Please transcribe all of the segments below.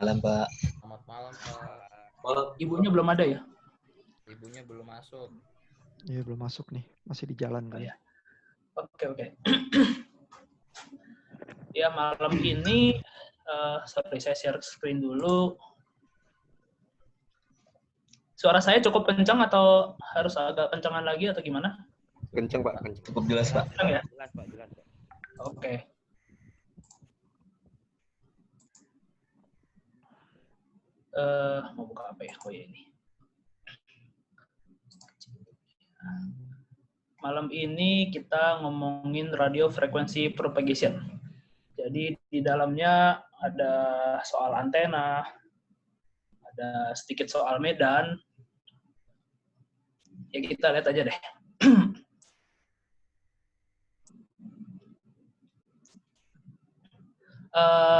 Malam, Pak. Selamat malam, Pak. Ibunya belum ada ya? Ibunya belum masuk. Iya, belum masuk nih. Masih di jalan kali. Ya. Oke. Ya, malam ini, saya share screen dulu. Suara saya cukup kencang atau harus agak kencangan lagi atau gimana? Kencang, Pak. Kencang. Cukup jelas, Pak. Kencang ya? Jelas, Pak. Jelas, Pak. Oke. Mau buka apa ya? Oh ya ini. Malam ini kita ngomongin radio frequency propagation. Jadi di dalamnya ada soal antena, ada sedikit soal medan. Ya kita lihat aja deh.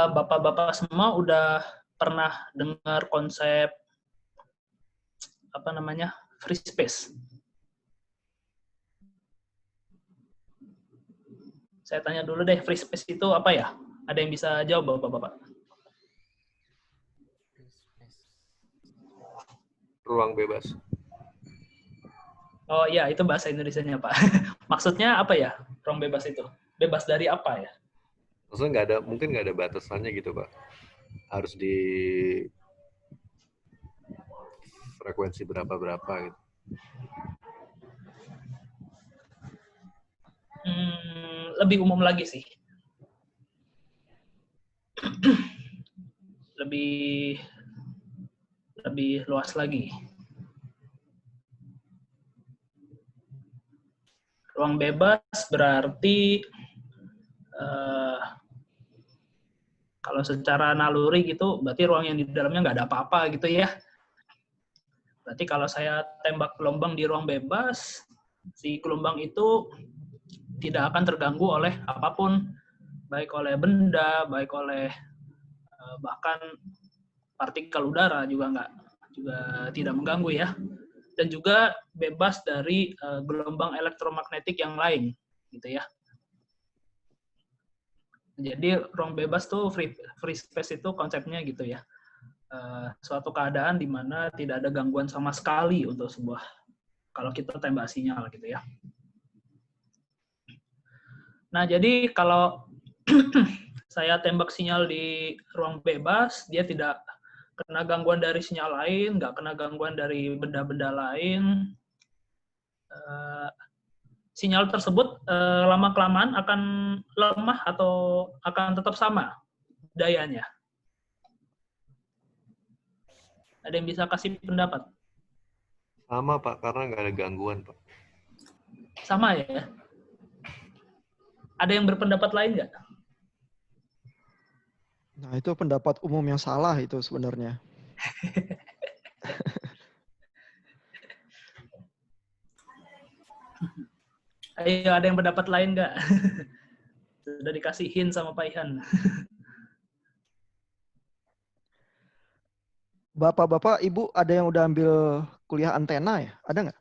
Bapak-bapak semua udah pernah dengar konsep apa namanya free space? Saya tanya dulu deh, free space itu apa ya? Ada yang bisa jawab, Bapak-bapak? Ruang bebas. Oh iya, itu bahasa Indonesianya, Pak. Maksudnya apa ya, ruang bebas itu? Bebas dari apa ya? Maksudnya mungkin nggak ada batasannya gitu, Pak. Harus di frekuensi berapa gitu. Lebih umum lagi sih. lebih luas lagi. Ruang bebas berarti kalau secara naluri gitu, berarti ruang yang di dalamnya nggak ada apa-apa gitu ya. Berarti kalau saya tembak gelombang di ruang bebas, si gelombang itu tidak akan terganggu oleh apapun, baik oleh benda, baik oleh bahkan partikel udara juga tidak mengganggu ya. Dan juga bebas dari gelombang elektromagnetik yang lain, gitu ya. Jadi ruang bebas tuh free space itu konsepnya gitu ya. Suatu keadaan di mana tidak ada gangguan sama sekali untuk sebuah, kalau kita tembak sinyal gitu ya. Nah, jadi kalau saya tembak sinyal di ruang bebas, dia tidak kena gangguan dari sinyal lain, nggak kena gangguan dari benda-benda lain. Sinyal tersebut lama-kelamaan akan lemah atau akan tetap sama dayanya? Ada yang bisa kasih pendapat? Sama, Pak, karena nggak ada gangguan, Pak. Sama ya? Ada yang berpendapat lain nggak? Nah, itu pendapat umum yang salah itu sebenarnya. Ayo, ada yang pendapat lain nggak? Sudah dikasih hint sama Pak Ihan. Bapak-bapak, Ibu, ada yang udah ambil kuliah antena ya? Ada nggak?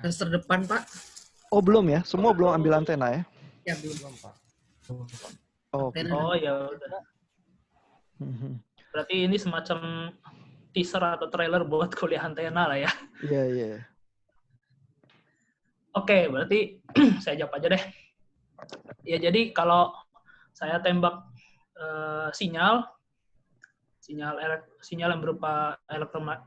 Semester depan, Pak. Oh, belum ya? Semua belum ambil antena ya? Ya, belum, Pak. Oh, Oh ya udah. Berarti ini semacam teaser atau trailer buat kuliah antena lah ya. Iya. Oke, berarti saya jawab aja deh. Ya jadi kalau saya tembak sinyal yang berupa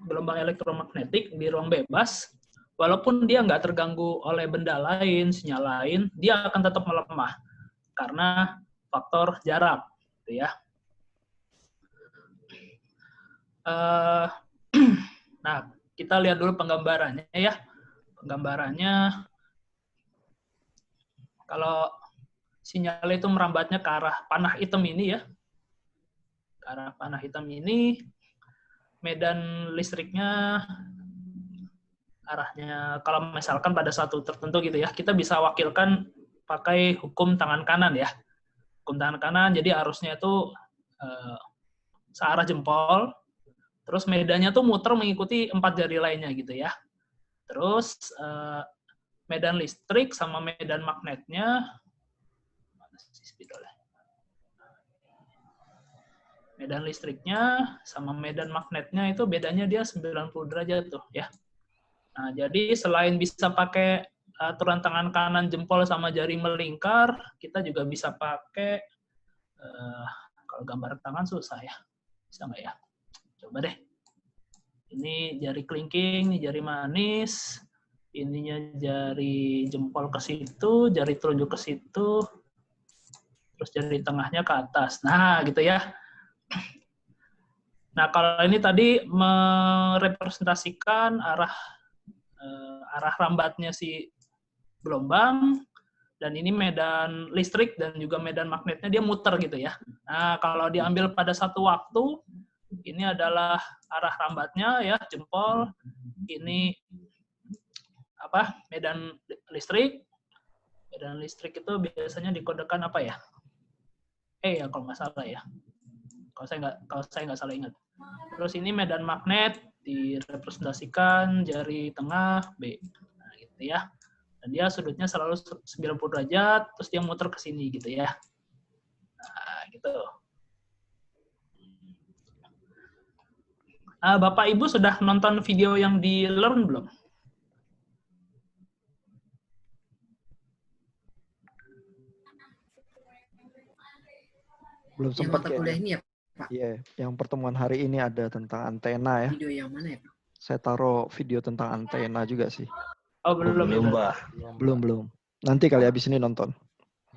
gelombang elektromagnetik di ruang bebas, walaupun dia nggak terganggu oleh benda lain, sinyal lain, dia akan tetap melemah karena faktor jarak, gitu ya. Nah, kita lihat dulu penggambarannya ya. Penggambarannya, kalau sinyal itu merambatnya ke arah panah hitam ini ya, ke arah panah hitam ini, medan listriknya arahnya, kalau misalkan pada satu tertentu gitu ya, kita bisa wakilkan pakai hukum tangan kanan ya. Hukum tangan kanan, jadi arusnya itu searah jempol, terus medannya tuh muter mengikuti 4 jari lainnya gitu ya. Terus medan listrik sama medan magnetnya, mana sih spidolnya? Medan listriknya sama medan magnetnya itu bedanya dia 90 derajat tuh ya. Nah, jadi selain bisa pakai aturan tangan kanan jempol sama jari melingkar, kita juga bisa pakai kalau gambar tangan susah ya. Bisa nggak ya? Coba deh. Ini jari kelingking, ini jari manis, ininya jari jempol ke situ, jari telunjuk ke situ, terus jari tengahnya ke atas. Nah, gitu ya. Nah, kalau ini tadi merepresentasikan arah rambatnya si gelombang, dan ini medan listrik dan juga medan magnetnya dia muter gitu ya. Nah, kalau diambil pada satu waktu, ini adalah arah rambatnya ya, jempol. Ini medan listrik. Medan listrik itu biasanya dikodekan apa ya? Ya kalau nggak salah ya. Kalau saya nggak salah ingat. Terus ini medan magnet direpresentasikan jari tengah B. Nah, gitu ya. Dan dia sudutnya selalu 90 derajat, terus dia muter ke sini gitu ya. Nah, gitu. Bapak Ibu sudah nonton video yang di Learn belum? Belum Yang sempat mata kayaknya. kuliah ini ya, Pak? Iya, yang pertemuan hari ini ada tentang antena ya. Video yang mana ya, Pak? Saya taruh video tentang antena juga sih. Oh, belum ya? Pak. Belum. Nanti kali habis ini nonton.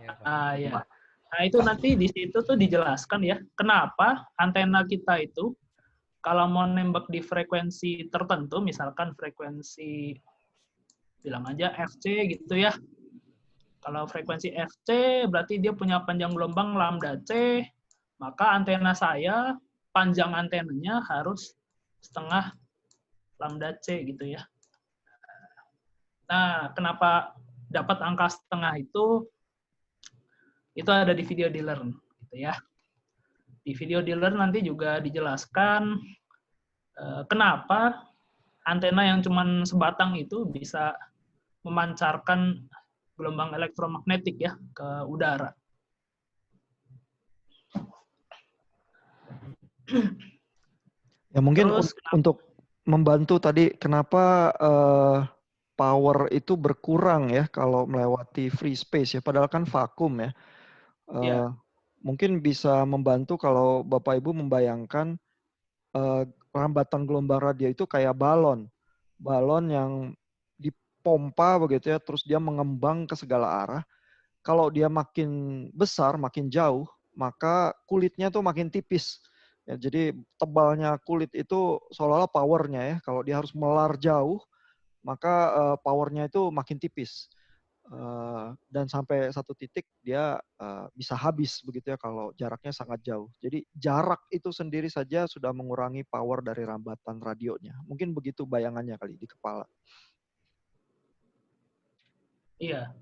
Iya, Pak. Ya. Nah, itu nanti di situ tuh dijelaskan ya, kenapa antena kita itu kalau mau nembak di frekuensi tertentu, misalkan frekuensi bilang aja FC gitu ya. Kalau frekuensi FC berarti dia punya panjang gelombang lambda C, maka antena saya panjang antenanya harus setengah lambda C gitu ya. Nah, kenapa dapat angka setengah itu ada di video di Learn gitu ya. Di video di Learn nanti juga dijelaskan kenapa antena yang cuma sebatang itu bisa memancarkan gelombang elektromagnetik ya ke udara. Ya mungkin Terus, untuk membantu tadi kenapa power itu berkurang ya kalau melewati free space ya, padahal kan vakum ya. Ya. Mungkin bisa membantu kalau Bapak Ibu membayangkan rambatan gelombang radio itu kayak balon yang dipompa begitu ya, terus dia mengembang ke segala arah. Kalau dia makin besar, makin jauh, maka kulitnya tuh makin tipis. Ya, jadi tebalnya kulit itu seolah-olah powernya ya. Kalau dia harus melar jauh, maka powernya itu makin tipis. Dan sampai satu titik dia bisa habis begitu ya kalau jaraknya sangat jauh. Jadi jarak itu sendiri saja sudah mengurangi power dari rambatan radionya. Mungkin begitu bayangannya kali di kepala. Iya.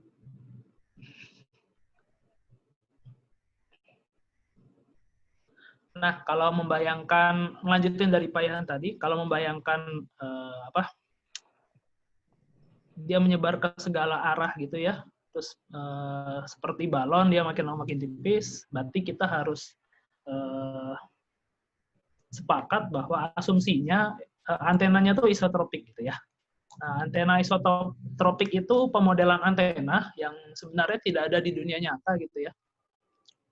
Nah, kalau membayangkan, melanjutin dari Pak Ilham tadi, kalau membayangkan dia menyebar ke segala arah gitu ya, terus seperti balon dia makin lama makin tipis, berarti kita harus sepakat bahwa asumsinya antenanya tuh isotropik gitu ya. Nah, antena isotropik itu pemodelan antena yang sebenarnya tidak ada di dunia nyata gitu ya.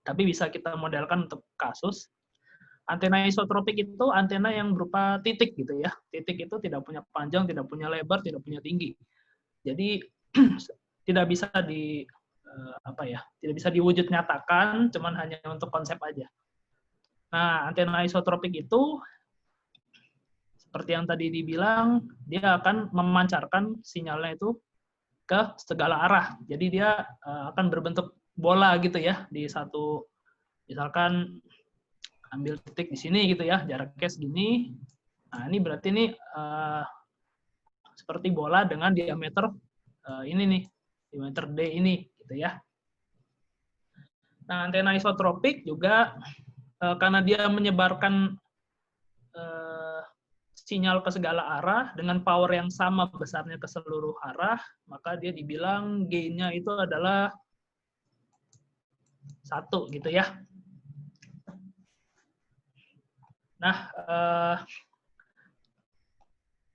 Tapi bisa kita modelkan untuk kasus. Antena isotropik itu antena yang berupa titik gitu ya. Titik itu tidak punya panjang, tidak punya lebar, tidak punya tinggi. Jadi tidak bisa tidak bisa diwujud nyatakan, cuman hanya untuk konsep aja. Nah, antena isotropik itu seperti yang tadi dibilang, dia akan memancarkan sinyalnya itu ke segala arah. Jadi dia akan berbentuk bola gitu ya di satu, misalkan ambil titik di sini gitu ya, jaraknya segini. Nah, ini berarti ini seperti bola dengan diameter ini nih, diameter D ini gitu ya. Nah, antena isotropik juga karena dia menyebarkan sinyal ke segala arah dengan power yang sama besarnya ke seluruh arah, maka dia dibilang gain-nya itu adalah 1 gitu ya. Nah,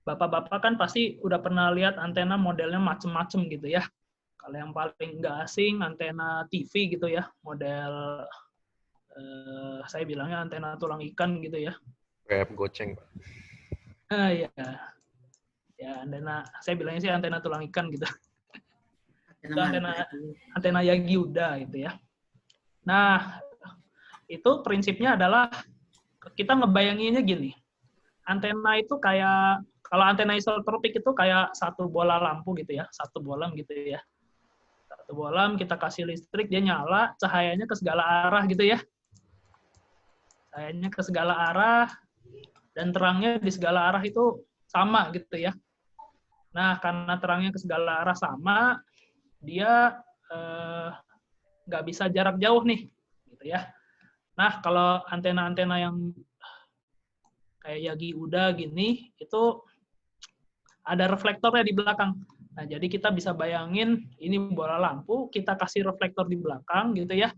Bapak-bapak kan pasti udah pernah lihat antena modelnya macem-macem gitu ya. Kalau yang paling nggak asing, antena TV gitu ya, model saya bilangnya antena tulang ikan gitu ya. Kayak goceng, Pak. Ya, ya antena, saya bilangnya sih antena tulang ikan gitu. Itu antena Yagiuda gitu ya. Nah, itu prinsipnya adalah kita ngebayanginnya gini. Antena itu kayak, kalau antena isotropik itu kayak satu bola lampu gitu ya, satu bolam gitu ya. Satu bolam kita kasih listrik, dia nyala, cahayanya ke segala arah gitu ya. Cahayanya ke segala arah, dan terangnya di segala arah itu sama gitu ya. Nah, karena terangnya ke segala arah sama, dia nggak bisa jarak jauh nih, gitu ya. Nah, kalau antena-antena yang kayak Yagiuda gini, itu ada reflektornya di belakang. Nah, jadi kita bisa bayangin ini bola lampu, kita kasih reflektor di belakang gitu ya.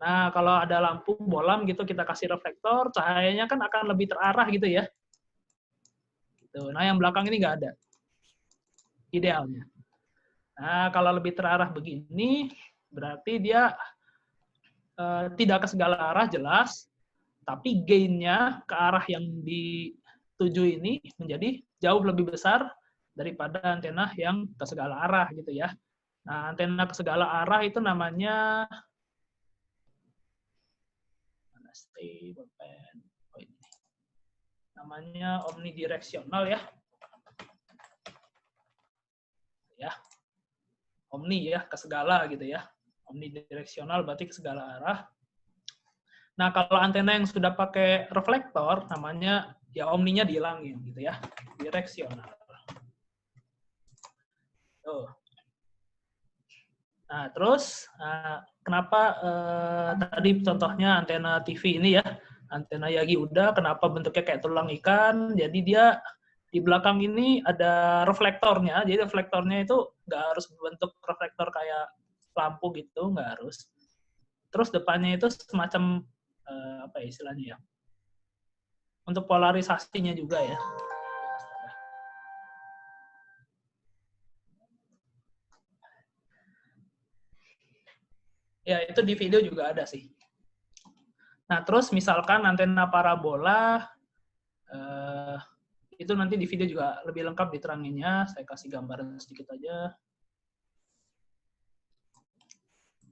Nah, kalau ada lampu bolam gitu kita kasih reflektor, cahayanya kan akan lebih terarah gitu ya. Gitu. Nah, yang belakang ini nggak ada. Idealnya. Nah, kalau lebih terarah begini, berarti dia tidak ke segala arah jelas, tapi gain-nya ke arah yang dituju ini menjadi jauh lebih besar daripada antena yang ke segala arah gitu ya. Nah, antena ke segala arah itu namanya omnidireksional ya. Ya. Omni ya, ke segala gitu ya. Omnidireksional berarti ke segala arah. Nah, kalau antena yang sudah pakai reflektor, namanya ya omninya dihilangin gitu ya. Direksional. Tuh. Nah, terus kenapa tadi contohnya antena TV ini ya, antena Yagiuda, kenapa bentuknya kayak tulang ikan? Jadi dia di belakang ini ada reflektornya, jadi reflektornya itu nggak harus bentuk reflektor kayak lampu gitu, nggak harus. Terus depannya itu semacam apa ya istilahnya ya, untuk polarisasinya juga ya. Ya, itu di video juga ada sih. Nah, terus misalkan antena parabola, itu nanti di video juga lebih lengkap diteranginnya. Saya kasih gambaran sedikit aja.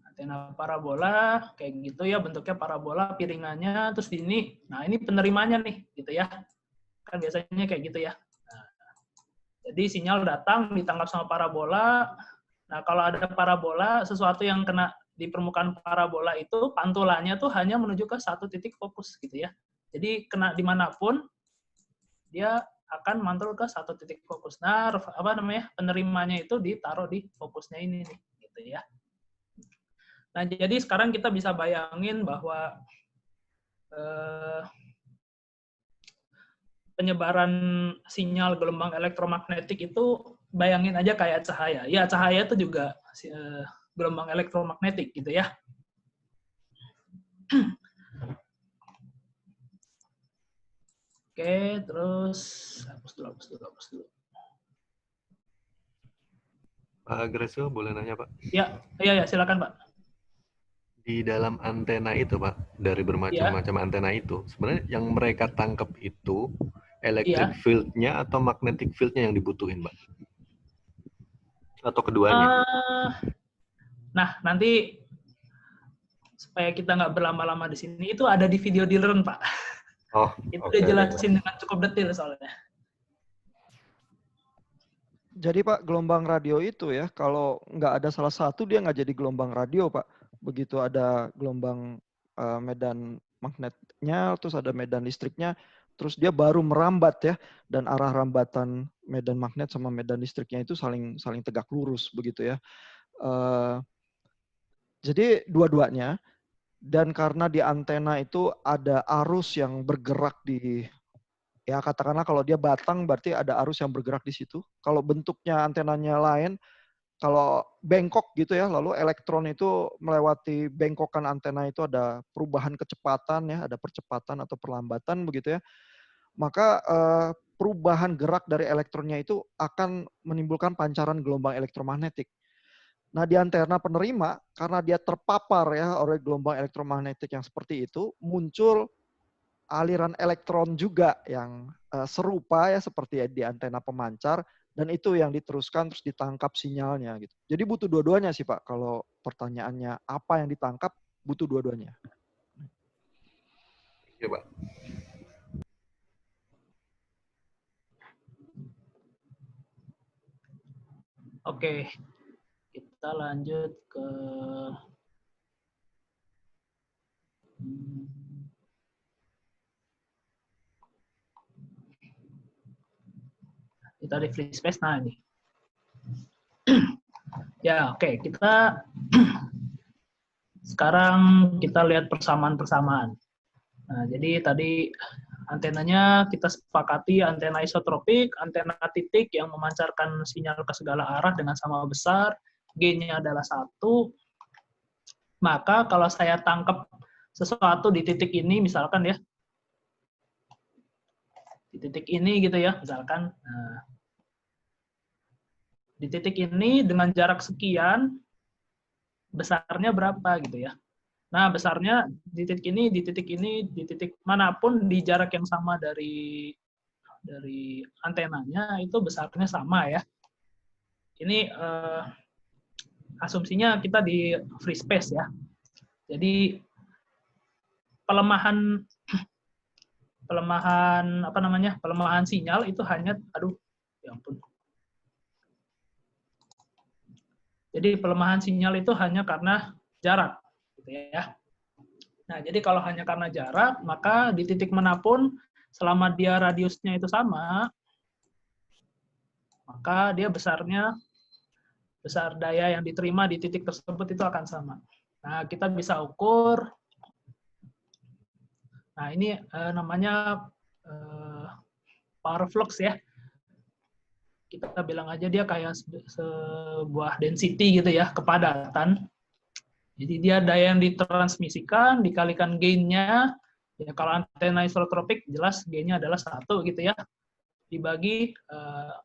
Antena parabola, kayak gitu ya, bentuknya parabola, piringannya, terus di ini, nah ini penerimanya nih, gitu ya. Kan biasanya kayak gitu ya. Nah, jadi sinyal datang, ditangkap sama parabola. Nah, kalau ada parabola, sesuatu yang kena di permukaan parabola itu pantulannya tuh hanya menuju ke satu titik fokus gitu ya. Jadi kena dimanapun dia akan mantul ke satu titik fokus. Nah, apa namanya, penerimanya itu ditaruh di fokusnya ini nih, gitu ya. Nah, jadi sekarang kita bisa bayangin bahwa penyebaran sinyal gelombang elektromagnetik itu bayangin aja kayak cahaya. Ya, cahaya itu juga gelombang elektromagnetik gitu ya. Oke, terus hapus dulu. Pak Agreso, boleh nanya, Pak? Ya, silakan, Pak. Di dalam antena itu, Pak, dari bermacam-macam antena itu, sebenarnya yang mereka tangkap itu electric field-nya atau magnetic field-nya yang dibutuhin, Pak? Atau keduanya? Nah, nanti supaya kita nggak berlama-lama di sini, itu ada di video di Learn, Pak. Oh, itu udah jelasin dengan cukup detail soalnya. Jadi Pak, gelombang radio itu ya, kalau nggak ada salah satu, dia nggak jadi gelombang radio, Pak. Begitu ada gelombang medan magnetnya, terus ada medan listriknya, terus dia baru merambat ya, dan arah rambatan medan magnet sama medan listriknya itu saling tegak lurus begitu ya. Jadi dua-duanya, dan karena di antena itu ada arus yang bergerak di, ya katakanlah kalau dia batang berarti ada arus yang bergerak di situ. Kalau bentuknya antenanya lain, kalau bengkok gitu ya, lalu elektron itu melewati bengkokan antena itu ada perubahan kecepatan ya, ada percepatan atau perlambatan begitu ya. Maka perubahan gerak dari elektronnya itu akan menimbulkan pancaran gelombang elektromagnetik. Nah, di antena penerima karena dia terpapar ya oleh gelombang elektromagnetik yang seperti itu, muncul aliran elektron juga yang serupa ya seperti di antena pemancar. Dan itu yang diteruskan terus ditangkap sinyalnya gitu. Jadi butuh dua-duanya sih Pak. Kalau pertanyaannya apa yang ditangkap, butuh dua-duanya. Iya Pak. Oke, kita lanjut ke kita di free space. Nah ini. Ya, oke. Kita sekarang kita lihat persamaan-persamaan. Nah, jadi tadi antenanya kita sepakati antena isotropik, antena titik yang memancarkan sinyal ke segala arah dengan sama besar, gain-nya adalah 1. Maka kalau saya tangkap sesuatu di titik ini, misalkan ya, di titik ini gitu ya, misalkan, nah, di titik ini dengan jarak sekian, besarnya berapa gitu ya. Nah, besarnya di titik ini, di titik ini, di titik manapun di jarak yang sama dari antenanya itu besarnya sama ya. Ini asumsinya kita di free space ya. Jadi pelemahan apa namanya? Pelemahan sinyal itu hanya ya ampun. Jadi pelemahan sinyal itu hanya karena jarak gitu ya. Nah, jadi kalau hanya karena jarak, maka di titik manapun selama dia radiusnya itu sama, maka dia besar daya yang diterima di titik tersebut itu akan sama. Nah, kita bisa ukur. Nah, ini namanya power flux ya. Kita bilang aja dia kayak sebuah density gitu ya, kepadatan. Jadi dia daya yang ditransmisikan dikalikan gain-nya. Ya, kalau antena isotropik jelas gain-nya adalah 1 gitu ya. Dibagi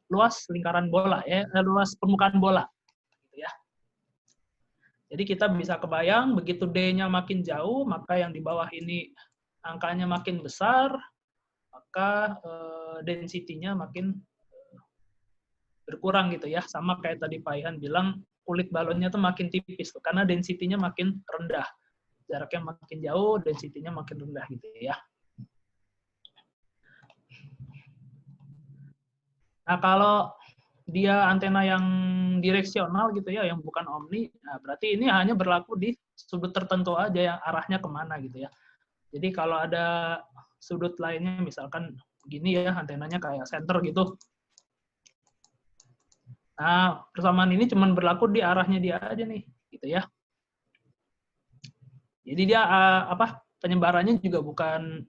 luas lingkaran bola ya, luas permukaan bola gitu ya. Jadi kita bisa kebayang begitu D-nya makin jauh, maka yang di bawah ini angkanya makin besar, maka density-nya makin berkurang gitu ya. Sama kayak tadi Pak Ihan bilang, kulit balonnya tuh makin tipis tuh, karena density-nya makin rendah. Jaraknya makin jauh, density-nya makin rendah gitu ya. Nah, kalau dia antena yang direksional gitu ya, yang bukan omni, nah berarti ini hanya berlaku di sudut tertentu aja yang arahnya kemana gitu ya. Jadi kalau ada sudut lainnya, misalkan begini ya, antenanya kayak center gitu. Nah, persamaan ini cuma berlaku di arahnya dia aja nih, gitu ya. Jadi dia penyebarannya juga bukan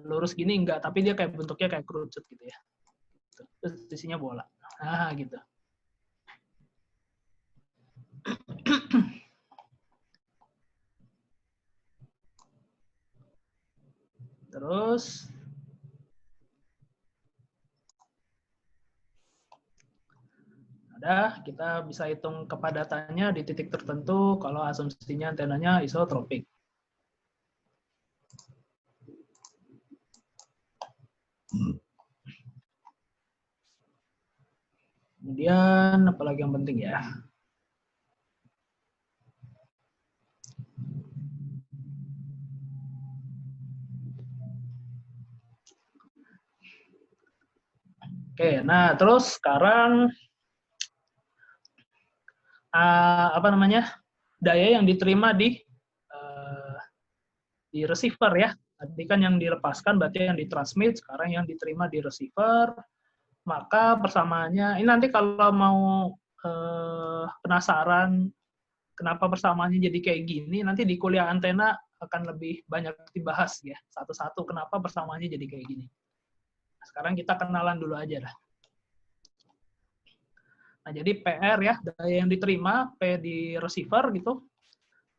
lurus gini, enggak, tapi dia kayak bentuknya kayak kerucut gitu ya. Terus isinya bola. Nah, gitu. Terus ada, kita bisa hitung kepadatannya di titik tertentu kalau asumsinya antenanya isotropik. Kemudian apalagi yang penting ya? Oke, nah terus sekarang daya yang diterima di receiver ya. Tadi kan yang dilepaskan berarti yang ditransmit, sekarang yang diterima di receiver. Maka persamaannya, ini nanti kalau mau penasaran kenapa persamaannya jadi kayak gini, nanti di kuliah antena akan lebih banyak dibahas ya, satu-satu kenapa persamaannya jadi kayak gini. Sekarang kita kenalan dulu aja lah. Nah, jadi PR ya, daya yang diterima, P di receiver gitu,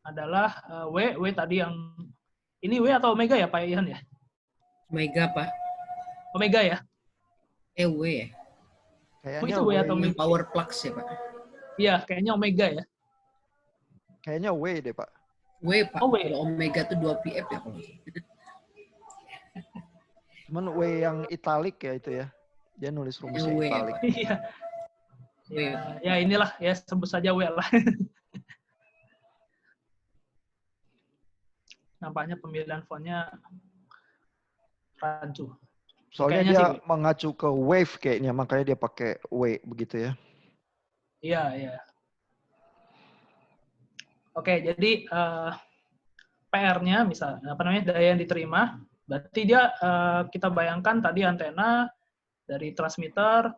adalah W tadi yang, ini W atau omega ya Pak Ian ya? Omega, Pak. Omega ya? W ya? Kayaknya Itu W atau Yang omega? power flux ya, Pak. Iya, kayaknya omega ya. Kayaknya W deh, Pak. W, Pak. Oh, W. Kalau omega itu 2 PF ya, kalau Cuman W yang italic ya itu ya. Dia nulis rumusnya W, italic. Pak. Iya. Ya inilah ya, sebut saja W lah. Nampaknya pemilihan fontnya rancu. Soalnya Kayaknya dia sih W. mengacu ke wave kayaknya, makanya dia pakai W begitu ya. Iya, iya. Oke, jadi PR-nya misalnya apa namanya, daya yang diterima, berarti dia kita bayangkan tadi antena dari transmitter,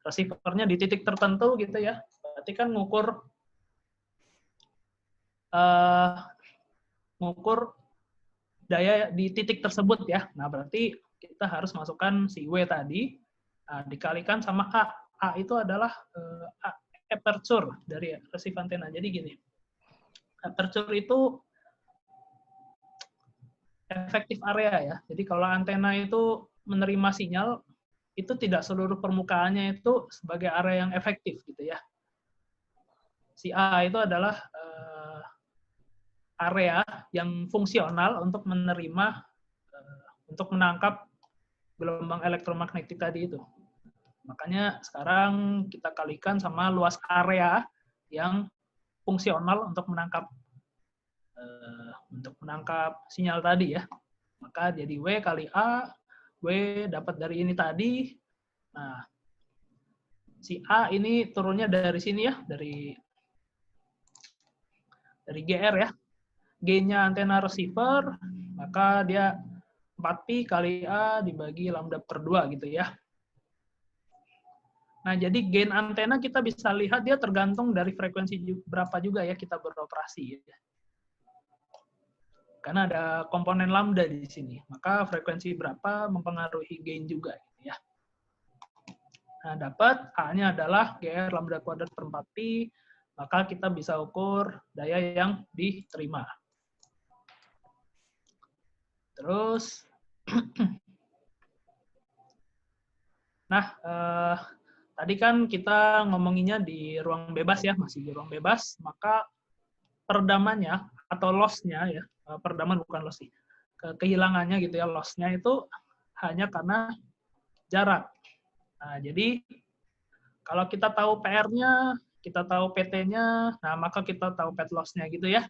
receiver-nya di titik tertentu gitu ya. Berarti kan ngukur daya di titik tersebut ya. Nah, berarti kita harus masukkan si W tadi dikalikan sama A. A itu adalah aperture dari receive antena. Jadi gini, aperture itu efektif area ya. Jadi kalau antena itu menerima sinyal, itu tidak seluruh permukaannya itu sebagai area yang efektif gitu ya. Si A itu adalah area yang fungsional untuk menerima, untuk menangkap gelombang elektromagnetik tadi itu. Makanya sekarang kita kalikan sama luas area yang fungsional untuk menangkap sinyal tadi ya. Maka jadi W kali A, W dapat dari ini tadi. Nah, si A ini turunnya dari sini ya, dari GR ya. G-nya antena receiver, maka dia 4pi kali A dibagi lambda per 2 gitu ya. Nah, jadi gain antena kita bisa lihat dia tergantung dari frekuensi berapa juga ya kita beroperasi ya. Karena ada komponen lambda di sini, maka frekuensi berapa mempengaruhi gain juga gitu ya. Nah, dapat A-nya adalah GR lambda kuadrat per 4pi, maka kita bisa ukur daya yang diterima. Terus, nah, tadi kan kita ngomonginnya di ruang bebas ya, masih di ruang bebas, maka peredamannya atau loss-nya ya, peredaman bukan loss sih, kehilangannya gitu ya, loss-nya itu hanya karena jarak. Nah, jadi kalau kita tahu PR-nya, kita tahu PT-nya, nah maka kita tahu pet loss-nya gitu ya.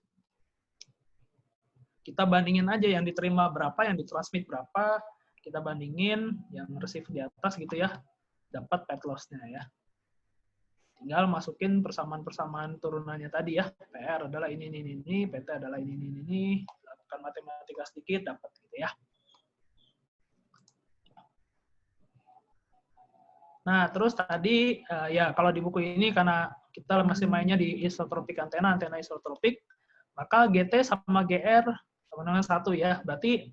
Kita bandingin aja yang diterima berapa, yang ditransmit berapa, kita bandingin yang receive di atas gitu ya, dapat pet loss-nya ya. Tinggal masukin persamaan-persamaan turunannya tadi ya. PR adalah ini, PT adalah ini. Lakukan matematika sedikit, dapat gitu ya. Nah, terus tadi, ya kalau di buku ini karena kita masih mainnya di isotropik antena isotropik, maka GT sama GR sama dengan 1 ya. Berarti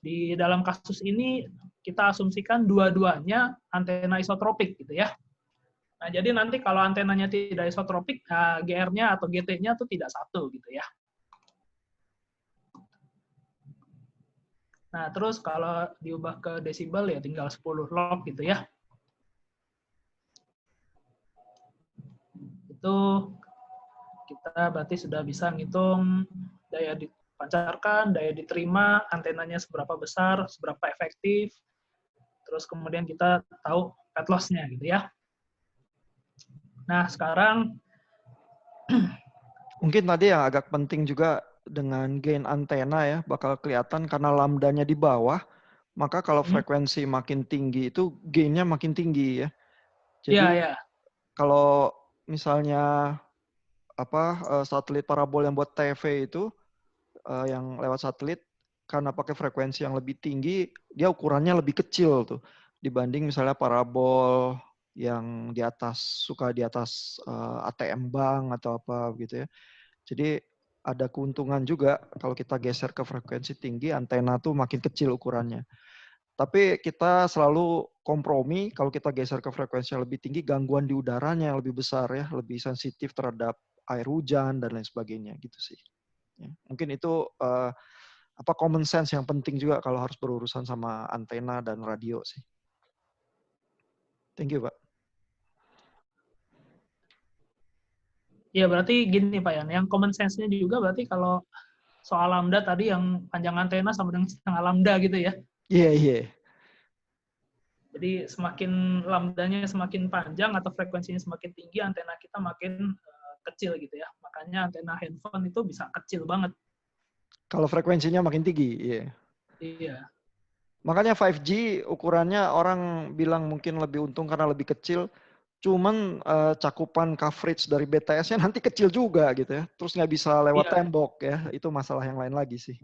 di dalam kasus ini kita asumsikan dua-duanya antena isotropik gitu ya. Nah, jadi nanti kalau antenanya tidak isotropik, GR-nya atau GT-nya itu tidak 1 gitu ya. Nah, terus kalau diubah ke desibel ya tinggal 10 log gitu ya. Itu kita berarti sudah bisa ngitung daya dipancarkan, daya diterima, antenanya seberapa besar, seberapa efektif, terus kemudian kita tahu pet loss-nya gitu ya. Nah, sekarang mungkin tadi yang agak penting juga dengan gain antena ya, bakal kelihatan karena lambdanya di bawah, maka kalau frekuensi makin tinggi itu gainnya makin tinggi ya. Jadi kalau misalnya satelit parabol yang buat TV itu yang lewat satelit karena pakai frekuensi yang lebih tinggi, dia ukurannya lebih kecil tuh dibanding misalnya parabol yang di atas ATM bank atau apa gitu ya. Jadi ada keuntungan juga kalau kita geser ke frekuensi tinggi, antena tuh makin kecil ukurannya. Tapi kita selalu kompromi kalau kita geser ke frekuensi yang lebih tinggi, gangguan di udaranya yang lebih besar ya, lebih sensitif terhadap air hujan dan lain sebagainya gitu sih. Ya, mungkin itu common sense yang penting juga kalau harus berurusan sama antena dan radio sih. Thank you, Pak. Ya berarti gini Pak Yan, yang common sense-nya juga berarti kalau soal lambda tadi yang panjang antena sama dengan setengah lambda gitu ya. Iya, iya. Jadi semakin lambdanya semakin panjang atau frekuensinya semakin tinggi, antena kita makin kecil gitu ya. Makanya antena handphone itu bisa kecil banget. Kalau frekuensinya makin tinggi, iya. Iya. Makanya 5G ukurannya orang bilang mungkin lebih untung karena lebih kecil. Cuman cakupan coverage dari BTS-nya nanti kecil juga gitu ya. Terus nggak bisa lewat Iya. tembok ya. Itu masalah yang lain lagi sih.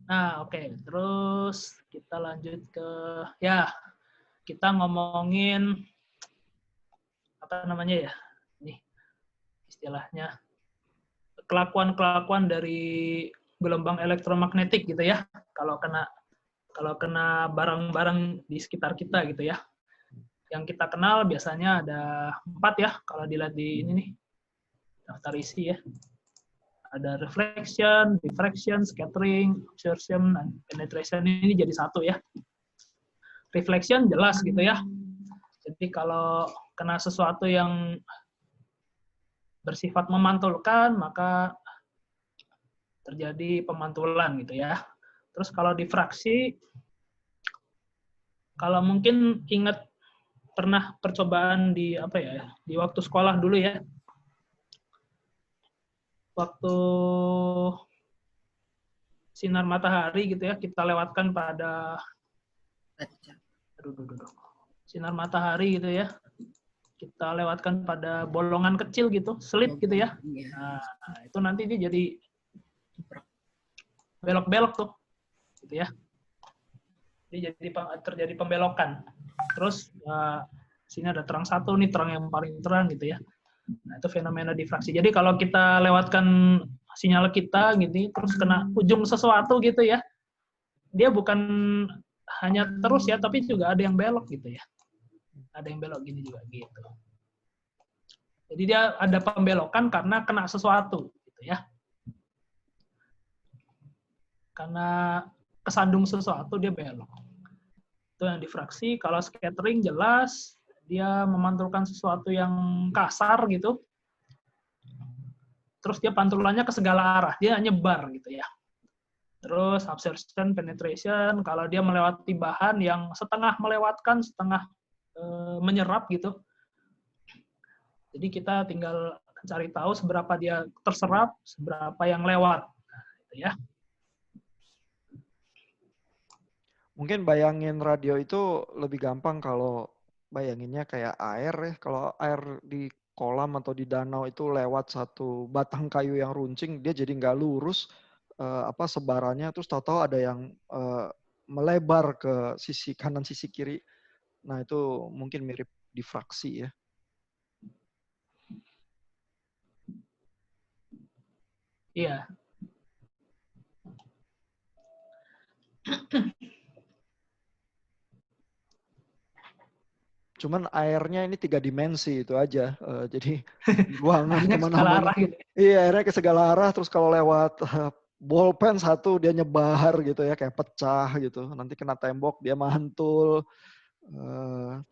Nah, oke. Terus kita lanjut ke ya, kita ngomongin apa namanya ya? Nih istilahnya kelakuan-kelakuan dari gelombang elektromagnetik gitu ya. Kalau kena barang-barang di sekitar kita gitu ya. Yang kita kenal biasanya ada 4 ya, kalau dilihat di ini nih, daftar isi ya. Ada reflection, diffraction, scattering, absorption, dan penetration. Ini jadi satu ya. Reflection jelas gitu ya. Jadi kalau kena sesuatu yang bersifat memantulkan, maka terjadi pemantulan gitu ya. Terus kalau difraksi, kalau mungkin ingat pernah percobaan di di waktu sekolah dulu ya. Waktu sinar matahari gitu ya, kita lewatkan pada sinar matahari gitu ya. Kita lewatkan pada bolongan kecil gitu, slit gitu ya. Nah, itu nanti dia jadi belok-belok tuh. Gitu ya. Jadi terjadi pembelokan. Terus sini ada terang satu nih, terang yang paling terang gitu ya. Nah, itu fenomena difraksi. Jadi kalau kita lewatkan sinyal kita gitu, terus kena ujung sesuatu gitu ya, dia bukan hanya terus ya, tapi juga ada yang belok gitu ya. Ada yang belok gini juga gitu. Jadi dia ada pembelokan karena kena sesuatu gitu ya. Karena kesandung sesuatu dia belok. Itu yang difraksi. Kalau scattering jelas dia memantulkan sesuatu yang kasar gitu. Terus dia pantulannya ke segala arah, dia nyebar gitu ya. Terus absorption, penetration, kalau dia melewati bahan yang setengah melewatkan, setengah menyerap gitu. Jadi kita tinggal cari tahu seberapa dia terserap, seberapa yang lewat. Nah, gitu ya. Mungkin bayangin radio itu lebih gampang kalau bayanginnya kayak air ya. Kalau air di kolam atau di danau itu lewat satu batang kayu yang runcing, dia jadi nggak lurus sebarannya. Terus tahu-tahu ada yang melebar ke sisi kanan, sisi kiri. Nah itu mungkin mirip difraksi ya. Iya. Cuman airnya ini 3 dimensi itu aja. Jadi ruangan kemana-mana. Gitu. Iya, airnya ke segala arah. Terus kalau lewat bolpen satu dia nyebar gitu ya, kayak pecah gitu. Nanti kena tembok dia mantul.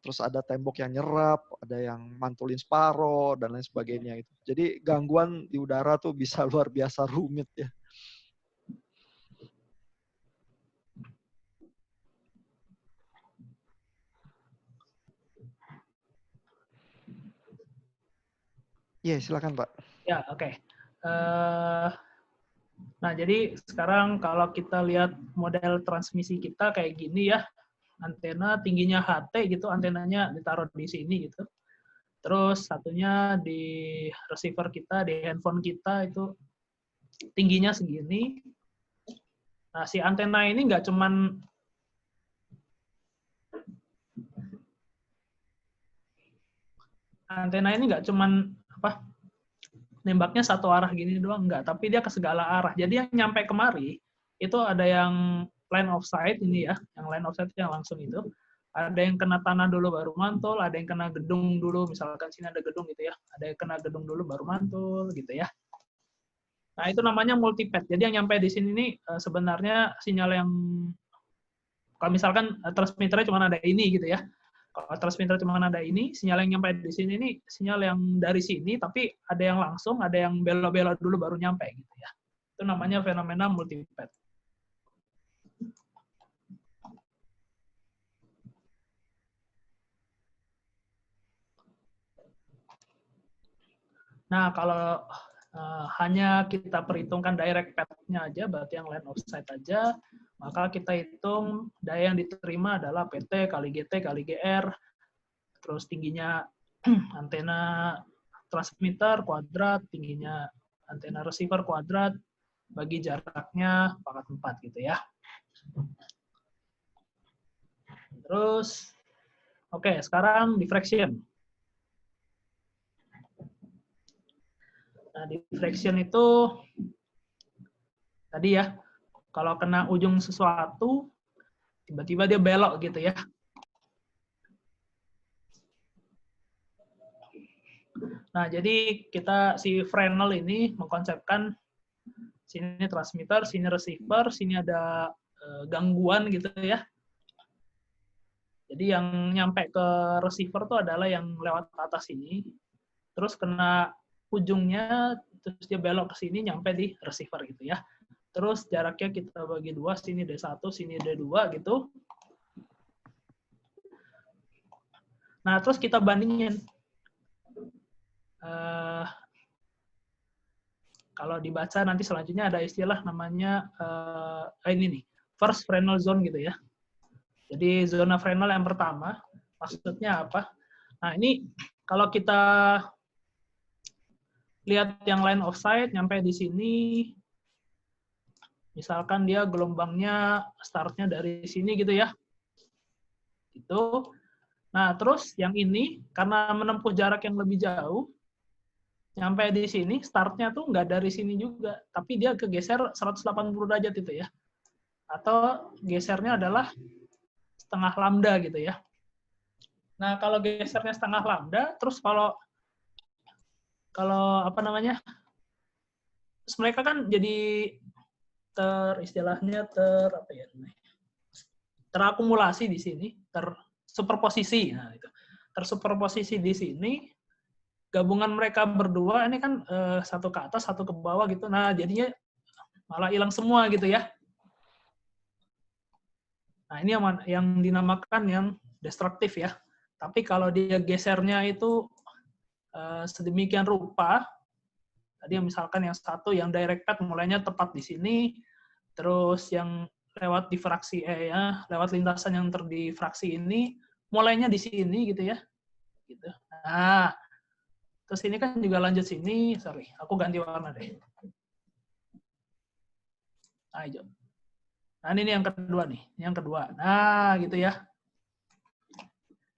Terus ada tembok yang nyerap, ada yang mantulin sparo dan lain sebagainya gitu. Jadi gangguan di udara tuh bisa luar biasa rumit ya. Iya, silakan Pak. Ya, oke. Nah, jadi sekarang kalau kita lihat model transmisi kita kayak gini ya, antena tingginya HT gitu, antenanya ditaruh di sini gitu. Terus satunya di receiver kita, di handphone kita itu tingginya segini. Nah, si antena ini nggak cuman nembaknya satu arah gini doang, enggak, tapi dia ke segala arah. Jadi yang nyampe kemari itu ada yang line of sight ini ya, yang line of sight yang langsung itu. Ada yang kena tanah dulu baru mantul, ada yang kena gedung dulu, misalkan sini ada gedung gitu ya, ada yang kena gedung dulu baru mantul gitu ya. Nah, itu namanya multipath. Jadi yang nyampe di sini nih sebenarnya sinyal yang, kalau misalkan transmitternya cuma ada ini gitu ya. Kalau transmitter cuma ada ini, sinyal yang nyampe di sini nih sinyal yang dari sini, tapi ada yang langsung, ada yang belok-belok dulu baru nyampe gitu ya. Itu namanya fenomena multipath. Nah, kalau hanya kita perhitungkan direct path-nya aja, berarti yang line of sight aja, maka kita hitung daya yang diterima adalah PT kali GT kali GR, terus tingginya antena transmitter kuadrat, tingginya antena receiver kuadrat, bagi jaraknya pangkat 4 gitu ya. Terus, oke, sekarang diffraction. Nah, diffraction itu tadi ya, kalau kena ujung sesuatu, tiba-tiba dia belok gitu ya. Nah, jadi kita si Fresnel ini mengkonsepkan sini transmitter, sini receiver, sini ada gangguan gitu ya. Jadi yang nyampe ke receiver itu adalah yang lewat atas ini, terus kena ujungnya, terus dia belok ke sini, nyampe di receiver gitu ya. Terus jaraknya kita bagi 2, sini D1, sini D2 gitu. Nah, terus kita bandingin. Kalau dibaca nanti selanjutnya ada istilah namanya, ini nih, first Fresnel zone gitu ya. Jadi zona Fresnel yang pertama, maksudnya apa? Nah, ini kalau kita lihat yang line of sight, nyampe di sini, misalkan dia gelombangnya startnya dari sini gitu ya. Gitu. Nah, terus yang ini, karena menempuh jarak yang lebih jauh, nyampe di sini, startnya tuh nggak dari sini juga, tapi dia kegeser 180 derajat itu ya. Atau gesernya adalah setengah lambda gitu ya. Nah, kalau gesernya setengah lambda, terus kalau apa namanya, terus mereka kan jadi terakumulasi di sini, tersuperposisi. Nah, itu. Tersuperposisi di sini, gabungan mereka berdua ini kan satu ke atas, satu ke bawah gitu. Nah, jadinya malah hilang semua gitu ya. Nah, ini yang dinamakan yang destruktif ya. Tapi kalau dia gesernya itu sedemikian rupa, tadi misalkan yang satu yang direct path mulainya tepat di sini, terus yang lewat difraksi lewat lintasan yang terdifraksi ini mulainya di sini gitu ya. Gitu. Nah, terus ini kan juga lanjut sini, sorry, aku ganti warna deh. Nah, hijau. Nah, ini yang kedua nih, yang kedua. Nah, gitu ya.